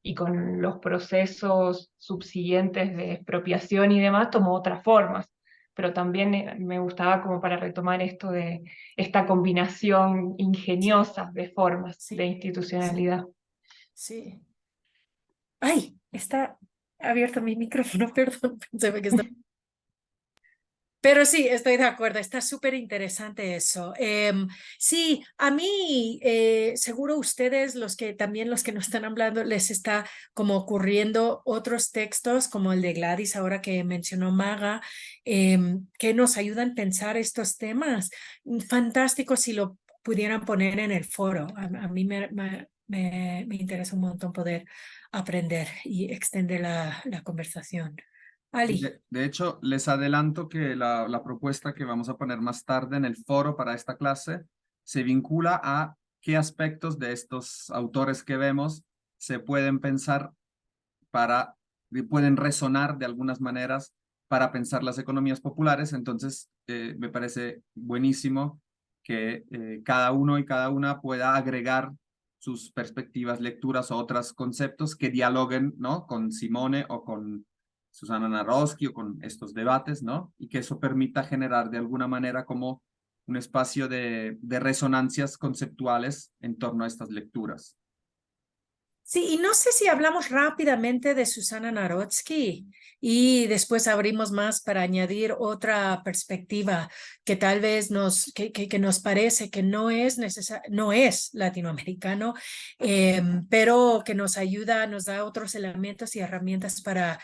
y con los procesos subsiguientes de expropiación y demás, tomó otras formas. Pero también me gustaba como para retomar esto de esta combinación ingeniosa de formas Sí, de institucionalidad. sí. ¡Ay! Está abierto mi micrófono, perdón. Pensé que estaba... Pero sí, estoy de acuerdo, está súper interesante eso. Sí, a mí, seguro ustedes, también los que nos están hablando, les está como ocurriendo otros textos como el de Gladys, ahora que mencionó Maga, que nos ayudan a pensar estos temas. Fantástico si lo pudieran poner en el foro. A mí me interesa un montón poder aprender y extender la conversación. Ali. De hecho, les adelanto que la propuesta que vamos a poner más tarde en el foro para esta clase se vincula a qué aspectos de estos autores que vemos se pueden pensar pueden resonar de algunas maneras para pensar las economías populares. Entonces, me parece buenísimo que cada uno y cada una pueda agregar sus perspectivas, lecturas o otros conceptos que dialoguen, ¿no?, con Simone o con Susana Naroski o con estos debates, ¿no? Y que eso permita generar de alguna manera como un espacio de resonancias conceptuales en torno a estas lecturas. Sí, y no sé si hablamos rápidamente de Susana Narodsky y después abrimos más para añadir otra perspectiva que tal vez que nos parece que no es latinoamericano, pero que nos ayuda, nos da otros elementos y herramientas para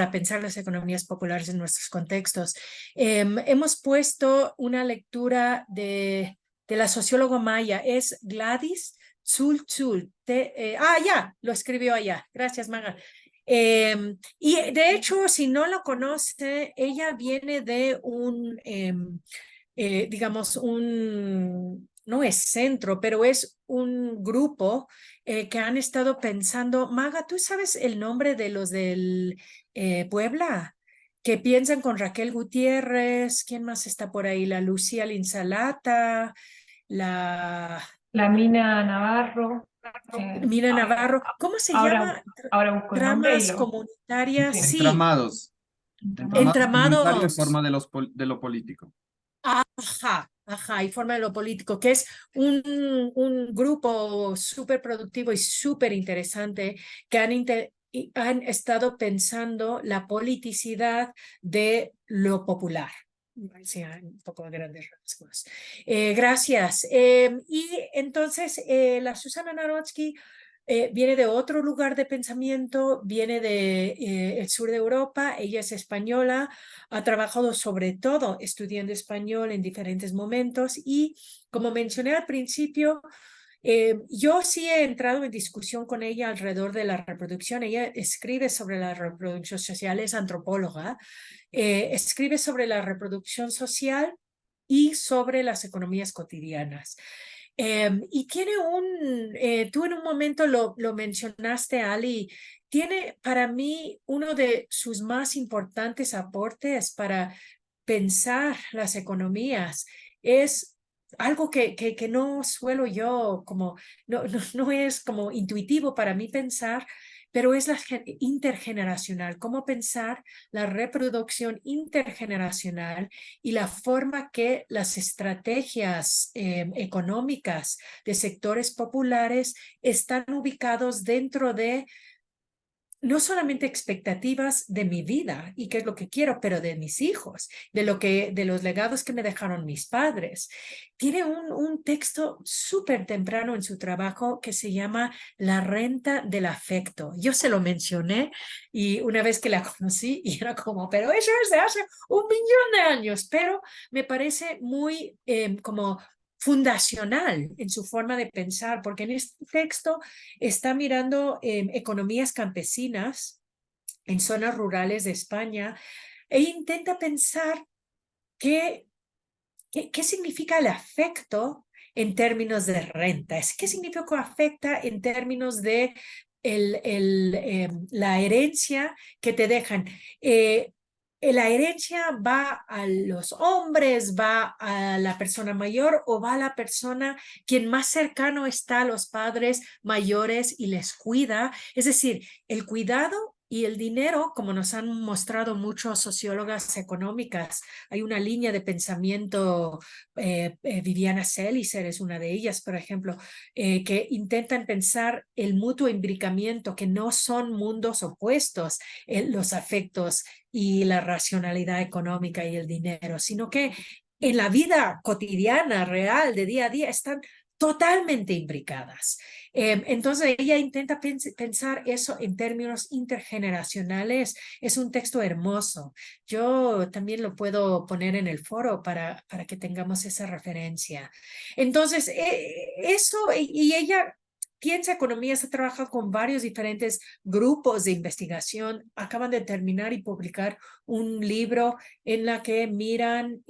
pensar las economías populares en nuestros contextos. Hemos puesto una lectura de la socióloga maya, es Gladys Tsutzul. Ya, lo escribió allá. Gracias, Maga. Y de hecho, si no lo conoce, ella viene de digamos, no es centro, pero es un grupo que han estado pensando. Maga, ¿tú sabes el nombre de los del Puebla? Que piensan con Raquel Gutiérrez. ¿Quién más está por ahí? La Lucía Linsalata, la Mina Navarro. Mira Navarro, ¿cómo se llama? Ahora busco el nombre y Tramas comunitarias, Sí. sí, Entramados comunitarios entramados. en forma de lo político. Ajá, y forma de lo político, que es un grupo súper productivo y súper interesante que han estado pensando la politicidad de lo popular. Sí, un poco de grandes rasgos. Gracias. Y entonces, la Susana Narodsky viene de otro lugar de pensamiento, viene de el sur de Europa, ella es española, ha trabajado sobre todo estudiando español en diferentes momentos y, como mencioné al principio, Yo sí he entrado en discusión con ella alrededor de la reproducción. Ella escribe sobre la reproducción social, es antropóloga, escribe sobre la reproducción social y sobre las economías cotidianas. Y tiene tú en un momento lo mencionaste, Ali, tiene para mí uno de sus más importantes aportes para pensar las economías. Es algo que no suelo yo, como, no es como intuitivo para mí pensar, pero es la intergeneracional, cómo pensar la reproducción intergeneracional y la forma que las estrategias económicas de sectores populares están ubicados dentro de no solamente expectativas de mi vida y qué es lo que quiero, pero de mis hijos, de los legados que me dejaron mis padres. Tiene un texto súper temprano en su trabajo que se llama La renta del afecto. Yo se lo mencioné y una vez que la conocí y era como, pero eso es de hace 1.000.000 de años, pero me parece muy como fundacional en su forma de pensar, porque en este texto está mirando economías campesinas en zonas rurales de España e intenta pensar qué significa el afecto en términos de renta, qué significa afecta en términos de la herencia que te dejan. ¿La herencia va a los hombres, va a la persona mayor o va a la persona quien más cercano está a los padres mayores y les cuida? Es decir, el cuidado y el dinero, como nos han mostrado muchos sociólogas económicas, hay una línea de pensamiento, Viviana Celicer es una de ellas, por ejemplo, que intentan pensar el mutuo imbricamiento, que no son mundos opuestos, los afectos y la racionalidad económica y el dinero, sino que en la vida cotidiana, real, de día a día, están totalmente imbricadas. Entonces ella intenta pensar eso en términos intergeneracionales. Es un texto hermoso. Yo también lo puedo poner en el foro para que tengamos esa referencia. Entonces, eso, y ella piensa economías, ha trabajado con varios diferentes grupos de investigación. Acaban de terminar y publicar un libro en la que miran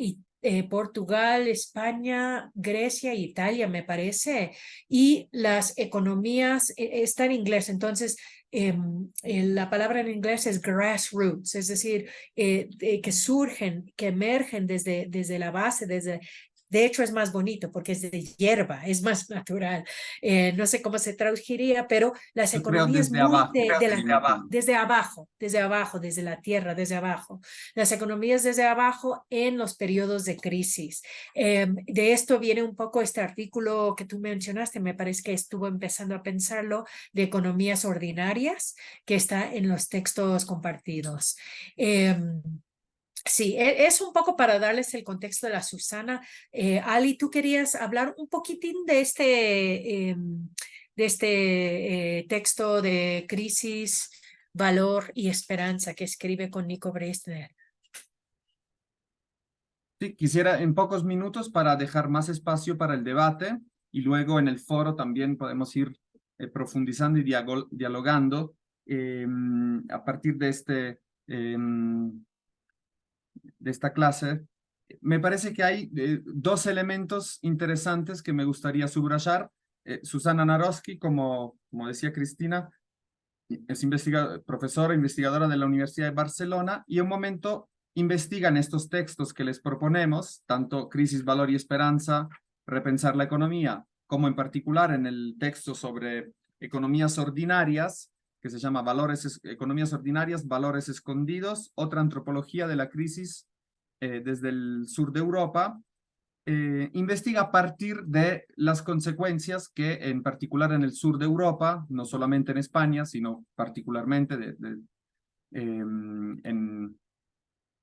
Portugal, España, Grecia e Italia, me parece, y las economías, está en inglés, entonces la palabra en inglés es grassroots, es decir, que surgen, que emergen desde la base, de hecho es más bonito porque es de hierba, es más natural. No sé cómo se traduciría, pero las Yo creo economías desde muy abajo. desde abajo, desde la tierra, desde abajo. Las economías desde abajo en los periodos de crisis. De esto viene un poco este artículo que tú mencionaste, me parece que estuvo empezando a pensarlo, de economías ordinarias, que está en los textos compartidos. Sí, es un poco para darles el contexto de la Susana. Ali, tú querías hablar un poquitín de este texto de crisis, valor y esperanza que escribe con Nico Breisner. Sí, quisiera en pocos minutos para dejar más espacio para el debate y luego en el foro también podemos ir profundizando y dialogando a partir de esta clase. Me parece que hay dos elementos interesantes que me gustaría subrayar. Susana Naroski, como decía Cristina, es profesora investigadora de la Universidad de Barcelona y en un momento investigan estos textos que les proponemos, tanto Crisis, Valor y Esperanza, Repensar la Economía, como en particular en el texto sobre economías ordinarias, que se llama Economías Ordinarias, Valores Escondidos, otra antropología de la crisis desde el sur de Europa. Investiga a partir de las consecuencias que en particular en el sur de Europa, no solamente en España, sino particularmente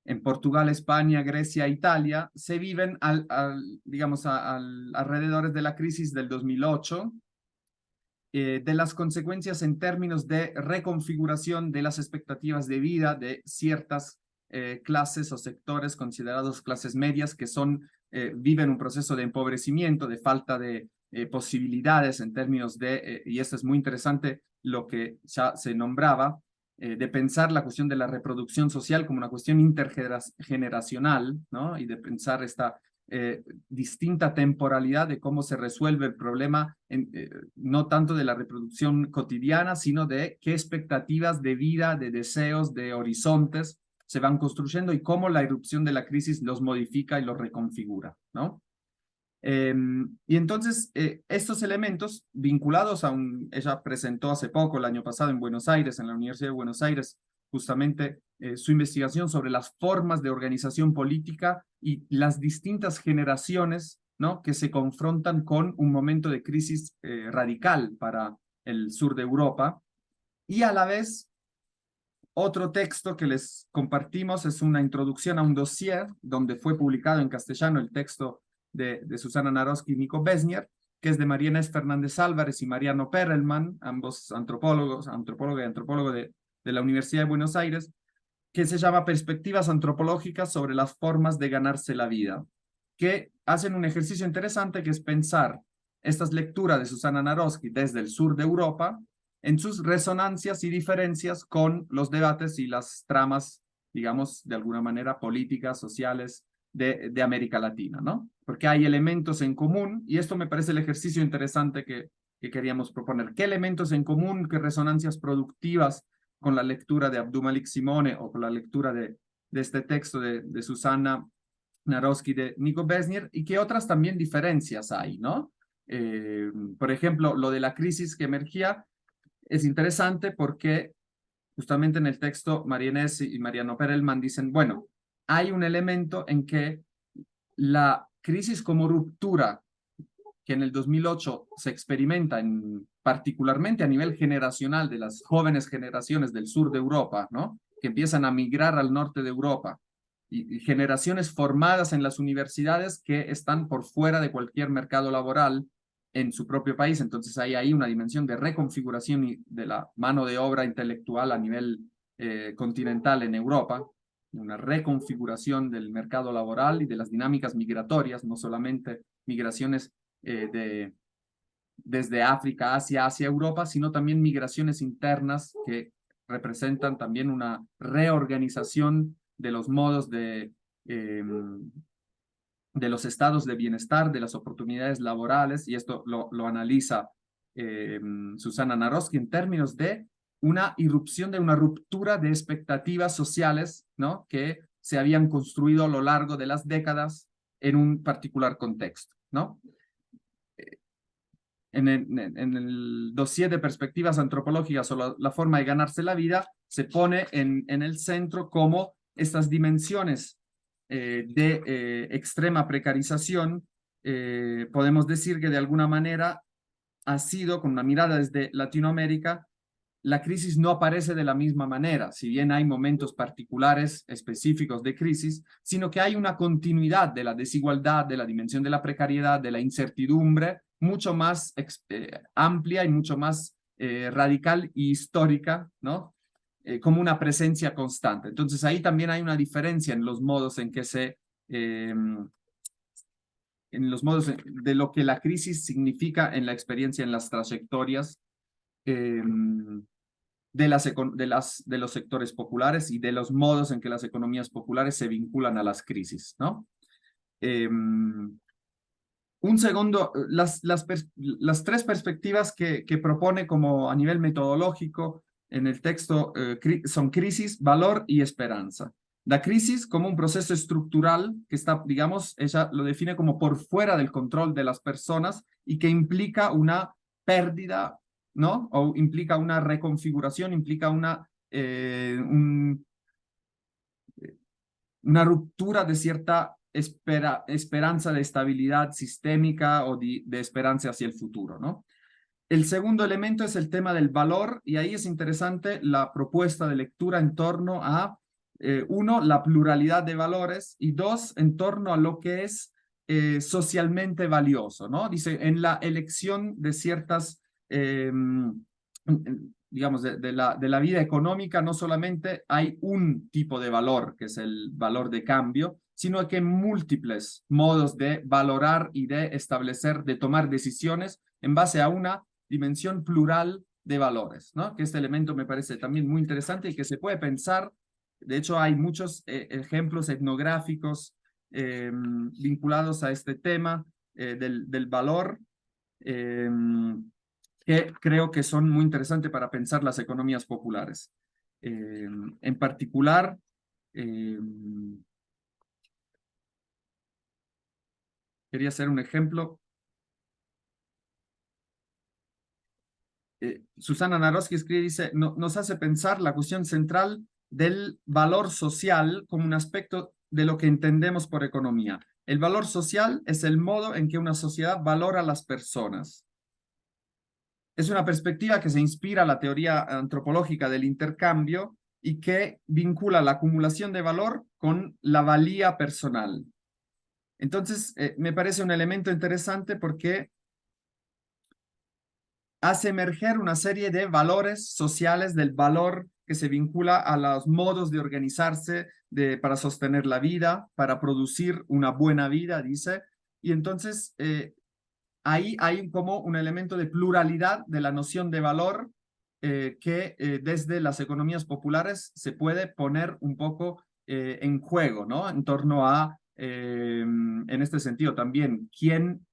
en Portugal, España, Grecia, Italia, se viven alrededor de la crisis del 2008, de las consecuencias en términos de reconfiguración de las expectativas de vida de ciertas clases o sectores considerados clases medias que viven un proceso de empobrecimiento, de falta de posibilidades en términos de, y esto es muy interesante, lo que ya se nombraba, de pensar la cuestión de la reproducción social como una cuestión intergeneracional, ¿no? Y de pensar esta distinta temporalidad de cómo se resuelve el problema, no tanto de la reproducción cotidiana, sino de qué expectativas de vida, de deseos, de horizontes se van construyendo y cómo la irrupción de la crisis los modifica y los reconfigura, ¿no? Y entonces, estos elementos vinculados a ella presentó hace poco, el año pasado en Buenos Aires, en la Universidad de Buenos Aires, justamente su investigación sobre las formas de organización política y las distintas generaciones, ¿no? Que se confrontan con un momento de crisis radical para el sur de Europa. Y a la vez, otro texto que les compartimos es una introducción a un dossier donde fue publicado en castellano el texto de Susana Naroski y Nico Besnier, que es de María Inés Fernández Álvarez y Mariano Perelman, ambos antropóloga y antropólogo de la Universidad de Buenos Aires, que se llama Perspectivas antropológicas sobre las formas de ganarse la vida, que hacen un ejercicio interesante que es pensar estas lecturas de Susana Naroski desde el sur de Europa en sus resonancias y diferencias con los debates y las tramas, digamos, de alguna manera políticas, sociales, de América Latina, ¿no? Porque hay elementos en común, y esto me parece el ejercicio interesante que queríamos proponer. ¿Qué elementos en común, qué resonancias productivas con la lectura de Abdul-Malik Simone o con la lectura de este texto de Susana Naroski, de Nico Besnier, y qué otras también diferencias hay, ¿no? Por ejemplo, lo de la crisis que emergía es interesante porque justamente en el texto María Inés y Mariano Perelman dicen, bueno, hay un elemento en que la crisis como ruptura que en el 2008 se experimenta particularmente a nivel generacional de las jóvenes generaciones del sur de Europa, ¿no? Que empiezan a migrar al norte de Europa, y generaciones formadas en las universidades que están por fuera de cualquier mercado laboral en su propio país. Entonces hay ahí una dimensión de reconfiguración de la mano de obra intelectual a nivel continental en Europa, una reconfiguración del mercado laboral y de las dinámicas migratorias, no solamente migraciones desde África hacia Europa, sino también migraciones internas que representan también una reorganización de los modos de los estados de bienestar, de las oportunidades laborales, y esto lo analiza Susana Naroski en términos de una irrupción, de una ruptura de expectativas sociales, ¿no? Que se habían construido a lo largo de las décadas en un particular contexto, ¿no? En el dossier de perspectivas antropológicas o la forma de ganarse la vida, se pone en el centro como estas dimensiones de extrema precarización, podemos decir que de alguna manera ha sido, con una mirada desde Latinoamérica, la crisis no aparece de la misma manera, si bien hay momentos particulares específicos de crisis, sino que hay una continuidad de la desigualdad, de la dimensión de la precariedad, de la incertidumbre, mucho más amplia y mucho más radical y histórica, ¿no? Como una presencia constante. Entonces ahí también hay una diferencia en los modos en que en los modos de lo que la crisis significa en la experiencia, en las trayectorias de los sectores populares y de los modos en que las economías populares se vinculan a las crisis, ¿no? Un segundo, las tres perspectivas que propone como a nivel metodológico en el texto son crisis, valor y esperanza. La crisis como un proceso estructural que está, digamos, ella lo define como por fuera del control de las personas y que implica una pérdida, ¿no? O implica una reconfiguración, implica una ruptura de cierta esperanza de estabilidad sistémica o de esperanza hacia el futuro, ¿no? El segundo elemento es el tema del valor, y ahí es interesante la propuesta de lectura en torno a, uno, la pluralidad de valores, y dos, en torno a lo que es socialmente valioso, ¿no? Dice, en la elección de ciertas digamos, de la vida económica, no solamente hay un tipo de valor, que es el valor de cambio, sino que hay múltiples modos de valorar y de establecer, de tomar decisiones en base a una dimensión plural de valores, ¿no? Que este elemento me parece también muy interesante y que se puede pensar. De hecho, hay muchos ejemplos etnográficos vinculados a este tema del valor, que creo que son muy interesantes para pensar las economías populares. En particular, quería hacer un ejemplo. Susana Naroski escribe, dice, nos hace pensar la cuestión central del valor social como un aspecto de lo que entendemos por economía. El valor social es el modo en que una sociedad valora a las personas. Es una perspectiva que se inspira a la teoría antropológica del intercambio y que vincula la acumulación de valor con la valía personal. Entonces, me parece un elemento interesante porque hace emerger una serie de valores sociales, del valor que se vincula a los modos de organizarse para sostener la vida, para producir una buena vida, dice. Y entonces ahí hay como un elemento de pluralidad de la noción de valor que desde las economías populares se puede poner un poco en juego, ¿no? En torno a, en este sentido también, quién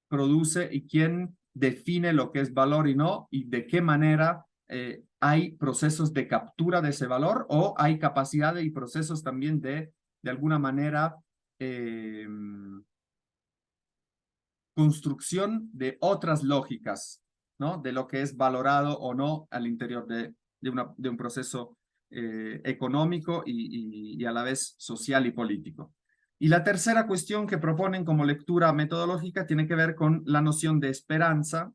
produce y quién define lo que es valor y no, y de qué manera hay procesos de captura de ese valor o hay capacidades y procesos también de alguna manera, construcción de otras lógicas, ¿no? De lo que es valorado o no al interior de un proceso económico y a la vez social y político. Y la tercera cuestión que proponen como lectura metodológica tiene que ver con la noción de esperanza,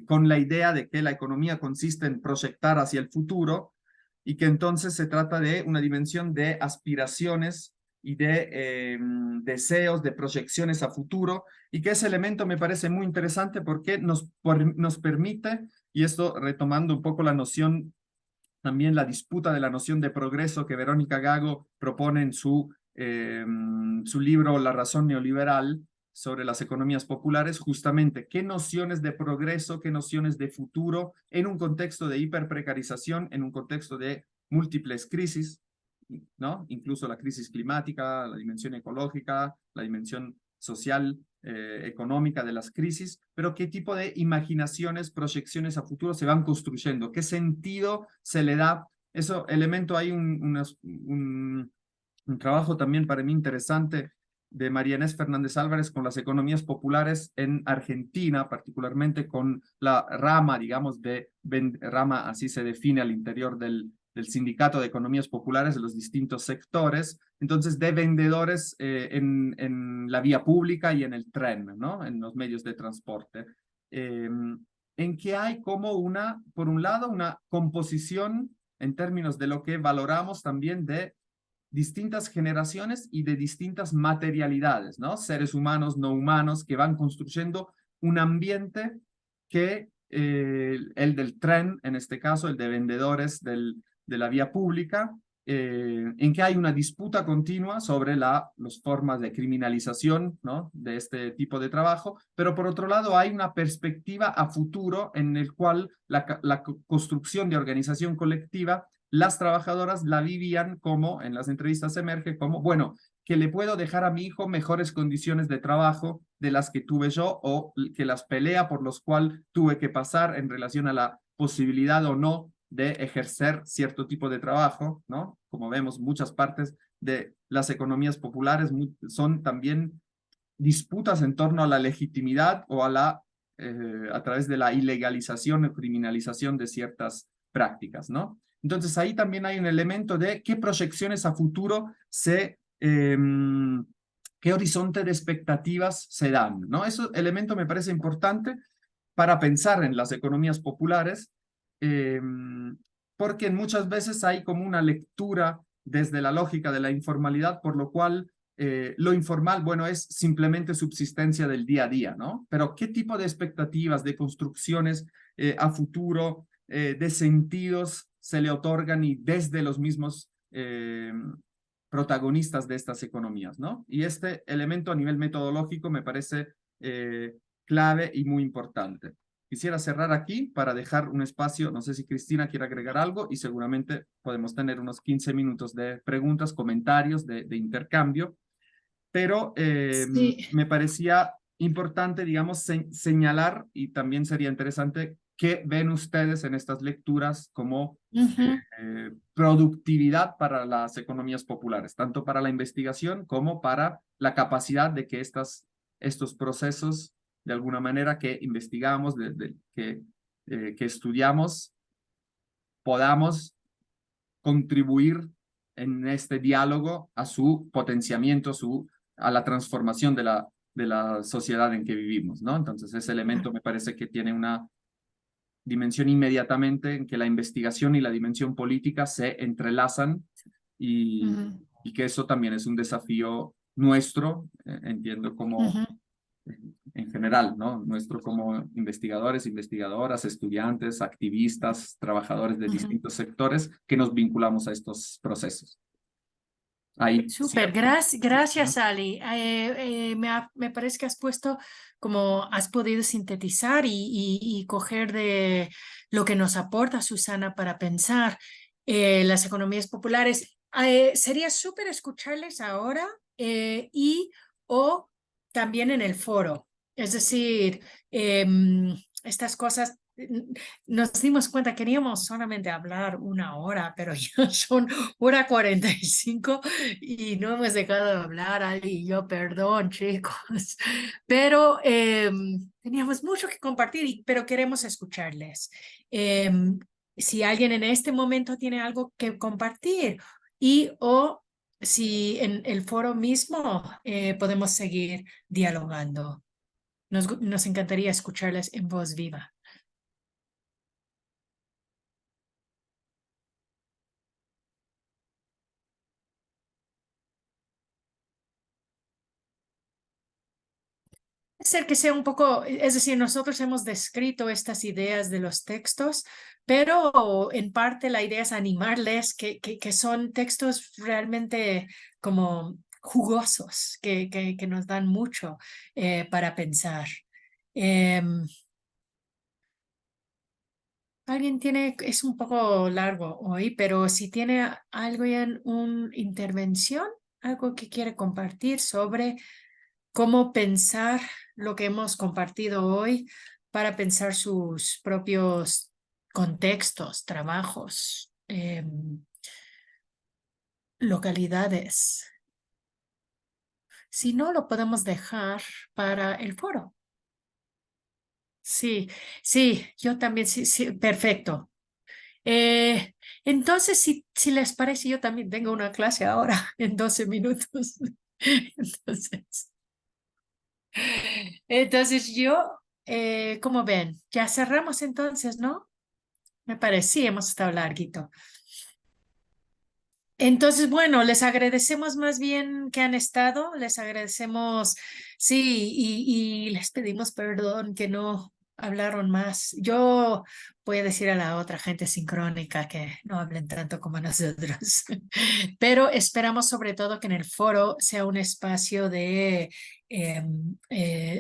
con la idea de que la economía consiste en proyectar hacia el futuro y que entonces se trata de una dimensión de aspiraciones y de deseos, de proyecciones a futuro, y que ese elemento me parece muy interesante porque nos permite, y esto retomando un poco la noción, también la disputa de la noción de progreso que Verónica Gago propone en su libro La razón neoliberal sobre las economías populares, justamente qué nociones de progreso, qué nociones de futuro en un contexto de hiperprecarización, en un contexto de múltiples crisis, ¿no? Incluso la crisis climática, la dimensión ecológica, la dimensión social, económica de las crisis, pero qué tipo de imaginaciones, proyecciones a futuro se van construyendo, qué sentido se le da. Eso elemento, hay un trabajo también para mí interesante de María Inés Fernández Álvarez con las economías populares en Argentina, particularmente con la rama, digamos, rama, así se define al interior del Sindicato de Economías Populares de los distintos sectores, entonces de vendedores en la vía pública y en el tren, ¿no? En los medios de transporte, en que hay como por un lado, una composición en términos de lo que valoramos también de distintas generaciones y de distintas materialidades, ¿no? Seres humanos, no humanos, que van construyendo un ambiente que el del tren, en este caso, el de vendedores de la vía pública, en que hay una disputa continua sobre las formas de criminalización, ¿no? De este tipo de trabajo, pero por otro lado hay una perspectiva a futuro en el cual la construcción de organización colectiva, las trabajadoras la vivían como, en las entrevistas emerge como, bueno, que le puedo dejar a mi hijo mejores condiciones de trabajo de las que tuve yo o que las pelea por los cuales tuve que pasar en relación a la posibilidad o no de ejercer cierto tipo de trabajo, ¿no? Como vemos, muchas partes de las economías populares son también disputas en torno a la legitimidad o a través de la ilegalización o criminalización de ciertas prácticas, ¿no? Entonces ahí también hay un elemento de qué proyecciones a futuro qué horizonte de expectativas se dan, ¿no? Ese elemento me parece importante para pensar en las economías populares, porque muchas veces hay como una lectura desde la lógica de la informalidad, por lo cual lo informal, bueno, es simplemente subsistencia del día a día, ¿no? Pero ¿qué tipo de expectativas, de construcciones a futuro, de sentidos se le otorgan y desde los mismos protagonistas de estas economías, ¿no? Y este elemento a nivel metodológico me parece clave y muy importante. Quisiera cerrar aquí para dejar un espacio, no sé si Cristina quiere agregar algo, y seguramente podemos tener unos 15 minutos de preguntas, comentarios, de intercambio, pero Sí. me parecía importante, digamos, señalar, y también sería interesante, qué ven ustedes en estas lecturas como productividad para las economías populares, tanto para la investigación como para la capacidad de que estos procesos, de alguna manera, que investigamos, que estudiamos, podamos contribuir en este diálogo a su potenciamiento, a la transformación de la sociedad en que vivimos, ¿no? Entonces, ese elemento me parece que tiene una dimensión inmediatamente en que la investigación y la dimensión política se entrelazan y que eso también es un desafío nuestro, entiendo como en general, ¿no? Nuestro como investigadores, investigadoras, estudiantes, activistas, trabajadores de distintos sectores que nos vinculamos a estos procesos. Ahí, Súper, gracias Ali. Me parece que has puesto, como has podido sintetizar y coger de lo que nos aporta Susana para pensar las economías populares. Sería súper escucharles ahora o también en el foro. Es decir, estas cosas. Nos dimos cuenta, queríamos solamente hablar 1 hora, pero ya son 1:45 y no hemos dejado de hablar, Ali y yo, perdón, chicos, pero teníamos mucho que compartir, pero queremos escucharles. Si alguien en este momento tiene algo que compartir o si en el foro mismo podemos seguir dialogando. Nos encantaría escucharles en voz viva. Ser que sea un poco, es decir, nosotros hemos descrito estas ideas de los textos, pero en parte la idea es animarles que son textos realmente como jugosos, que nos dan mucho para pensar. Alguien es un poco largo hoy, pero si tiene algo en una intervención, algo que quiere compartir sobre cómo pensar lo que hemos compartido hoy para pensar sus propios contextos, trabajos, localidades. Si no, lo podemos dejar para el foro. Sí, yo también, sí, perfecto. Entonces, si les parece, yo también tengo una clase ahora en 12 minutos. Entonces como ven, ya cerramos entonces, ¿no? Me parece, sí, hemos estado larguito. Entonces, bueno, les agradecemos más bien que han estado, les agradecemos, sí, y les pedimos perdón que no hablaron más. Yo voy a decir a la otra gente sincrónica que no hablen tanto como nosotros, pero esperamos sobre todo que en el foro sea un espacio de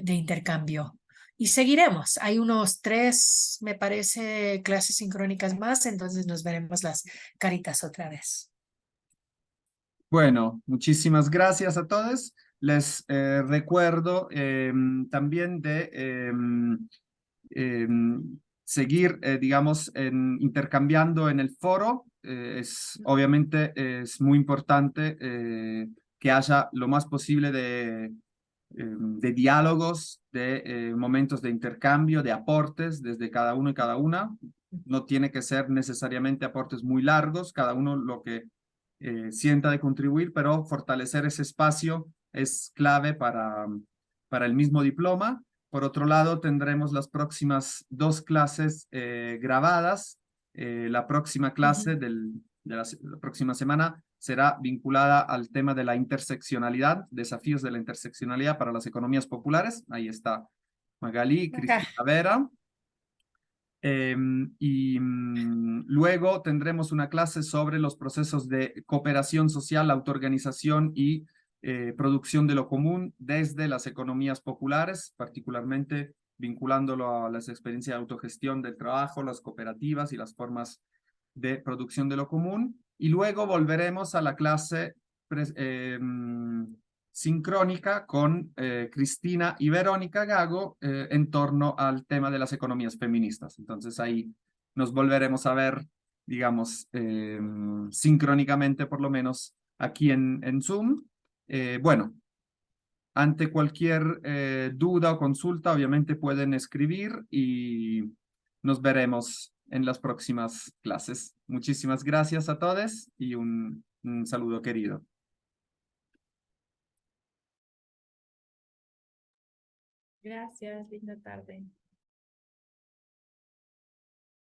intercambio. Y seguiremos. Hay unos 3, me parece, clases sincrónicas más, entonces nos veremos las caritas otra vez. Bueno, muchísimas gracias a todos. Les recuerdo también de seguir, digamos, intercambiando en el foro. Obviamente es muy importante que haya lo más posible de diálogos, de momentos de intercambio, de aportes desde cada uno y cada una. No tiene que ser necesariamente aportes muy largos, cada uno lo que sienta de contribuir, pero fortalecer ese espacio es clave para el mismo diploma. Por otro lado, tendremos las próximas 2 clases grabadas. La próxima clase de la próxima semana será vinculada al tema de la interseccionalidad, desafíos de la interseccionalidad para las economías populares. Ahí está Magalí, Cristina Vera. Luego tendremos una clase sobre los procesos de cooperación social, autoorganización y producción de lo común desde las economías populares, particularmente vinculándolo a las experiencias de autogestión del trabajo, las cooperativas y las formas de producción de lo común. Y luego volveremos a la clase sincrónica con Cristina y Verónica Gago en torno al tema de las economías feministas. Entonces ahí nos volveremos a ver, digamos, sincrónicamente por lo menos aquí en Zoom. Bueno, ante cualquier duda o consulta, obviamente pueden escribir y nos veremos en las próximas clases. Muchísimas gracias a todos y un saludo querido. Gracias, linda tarde.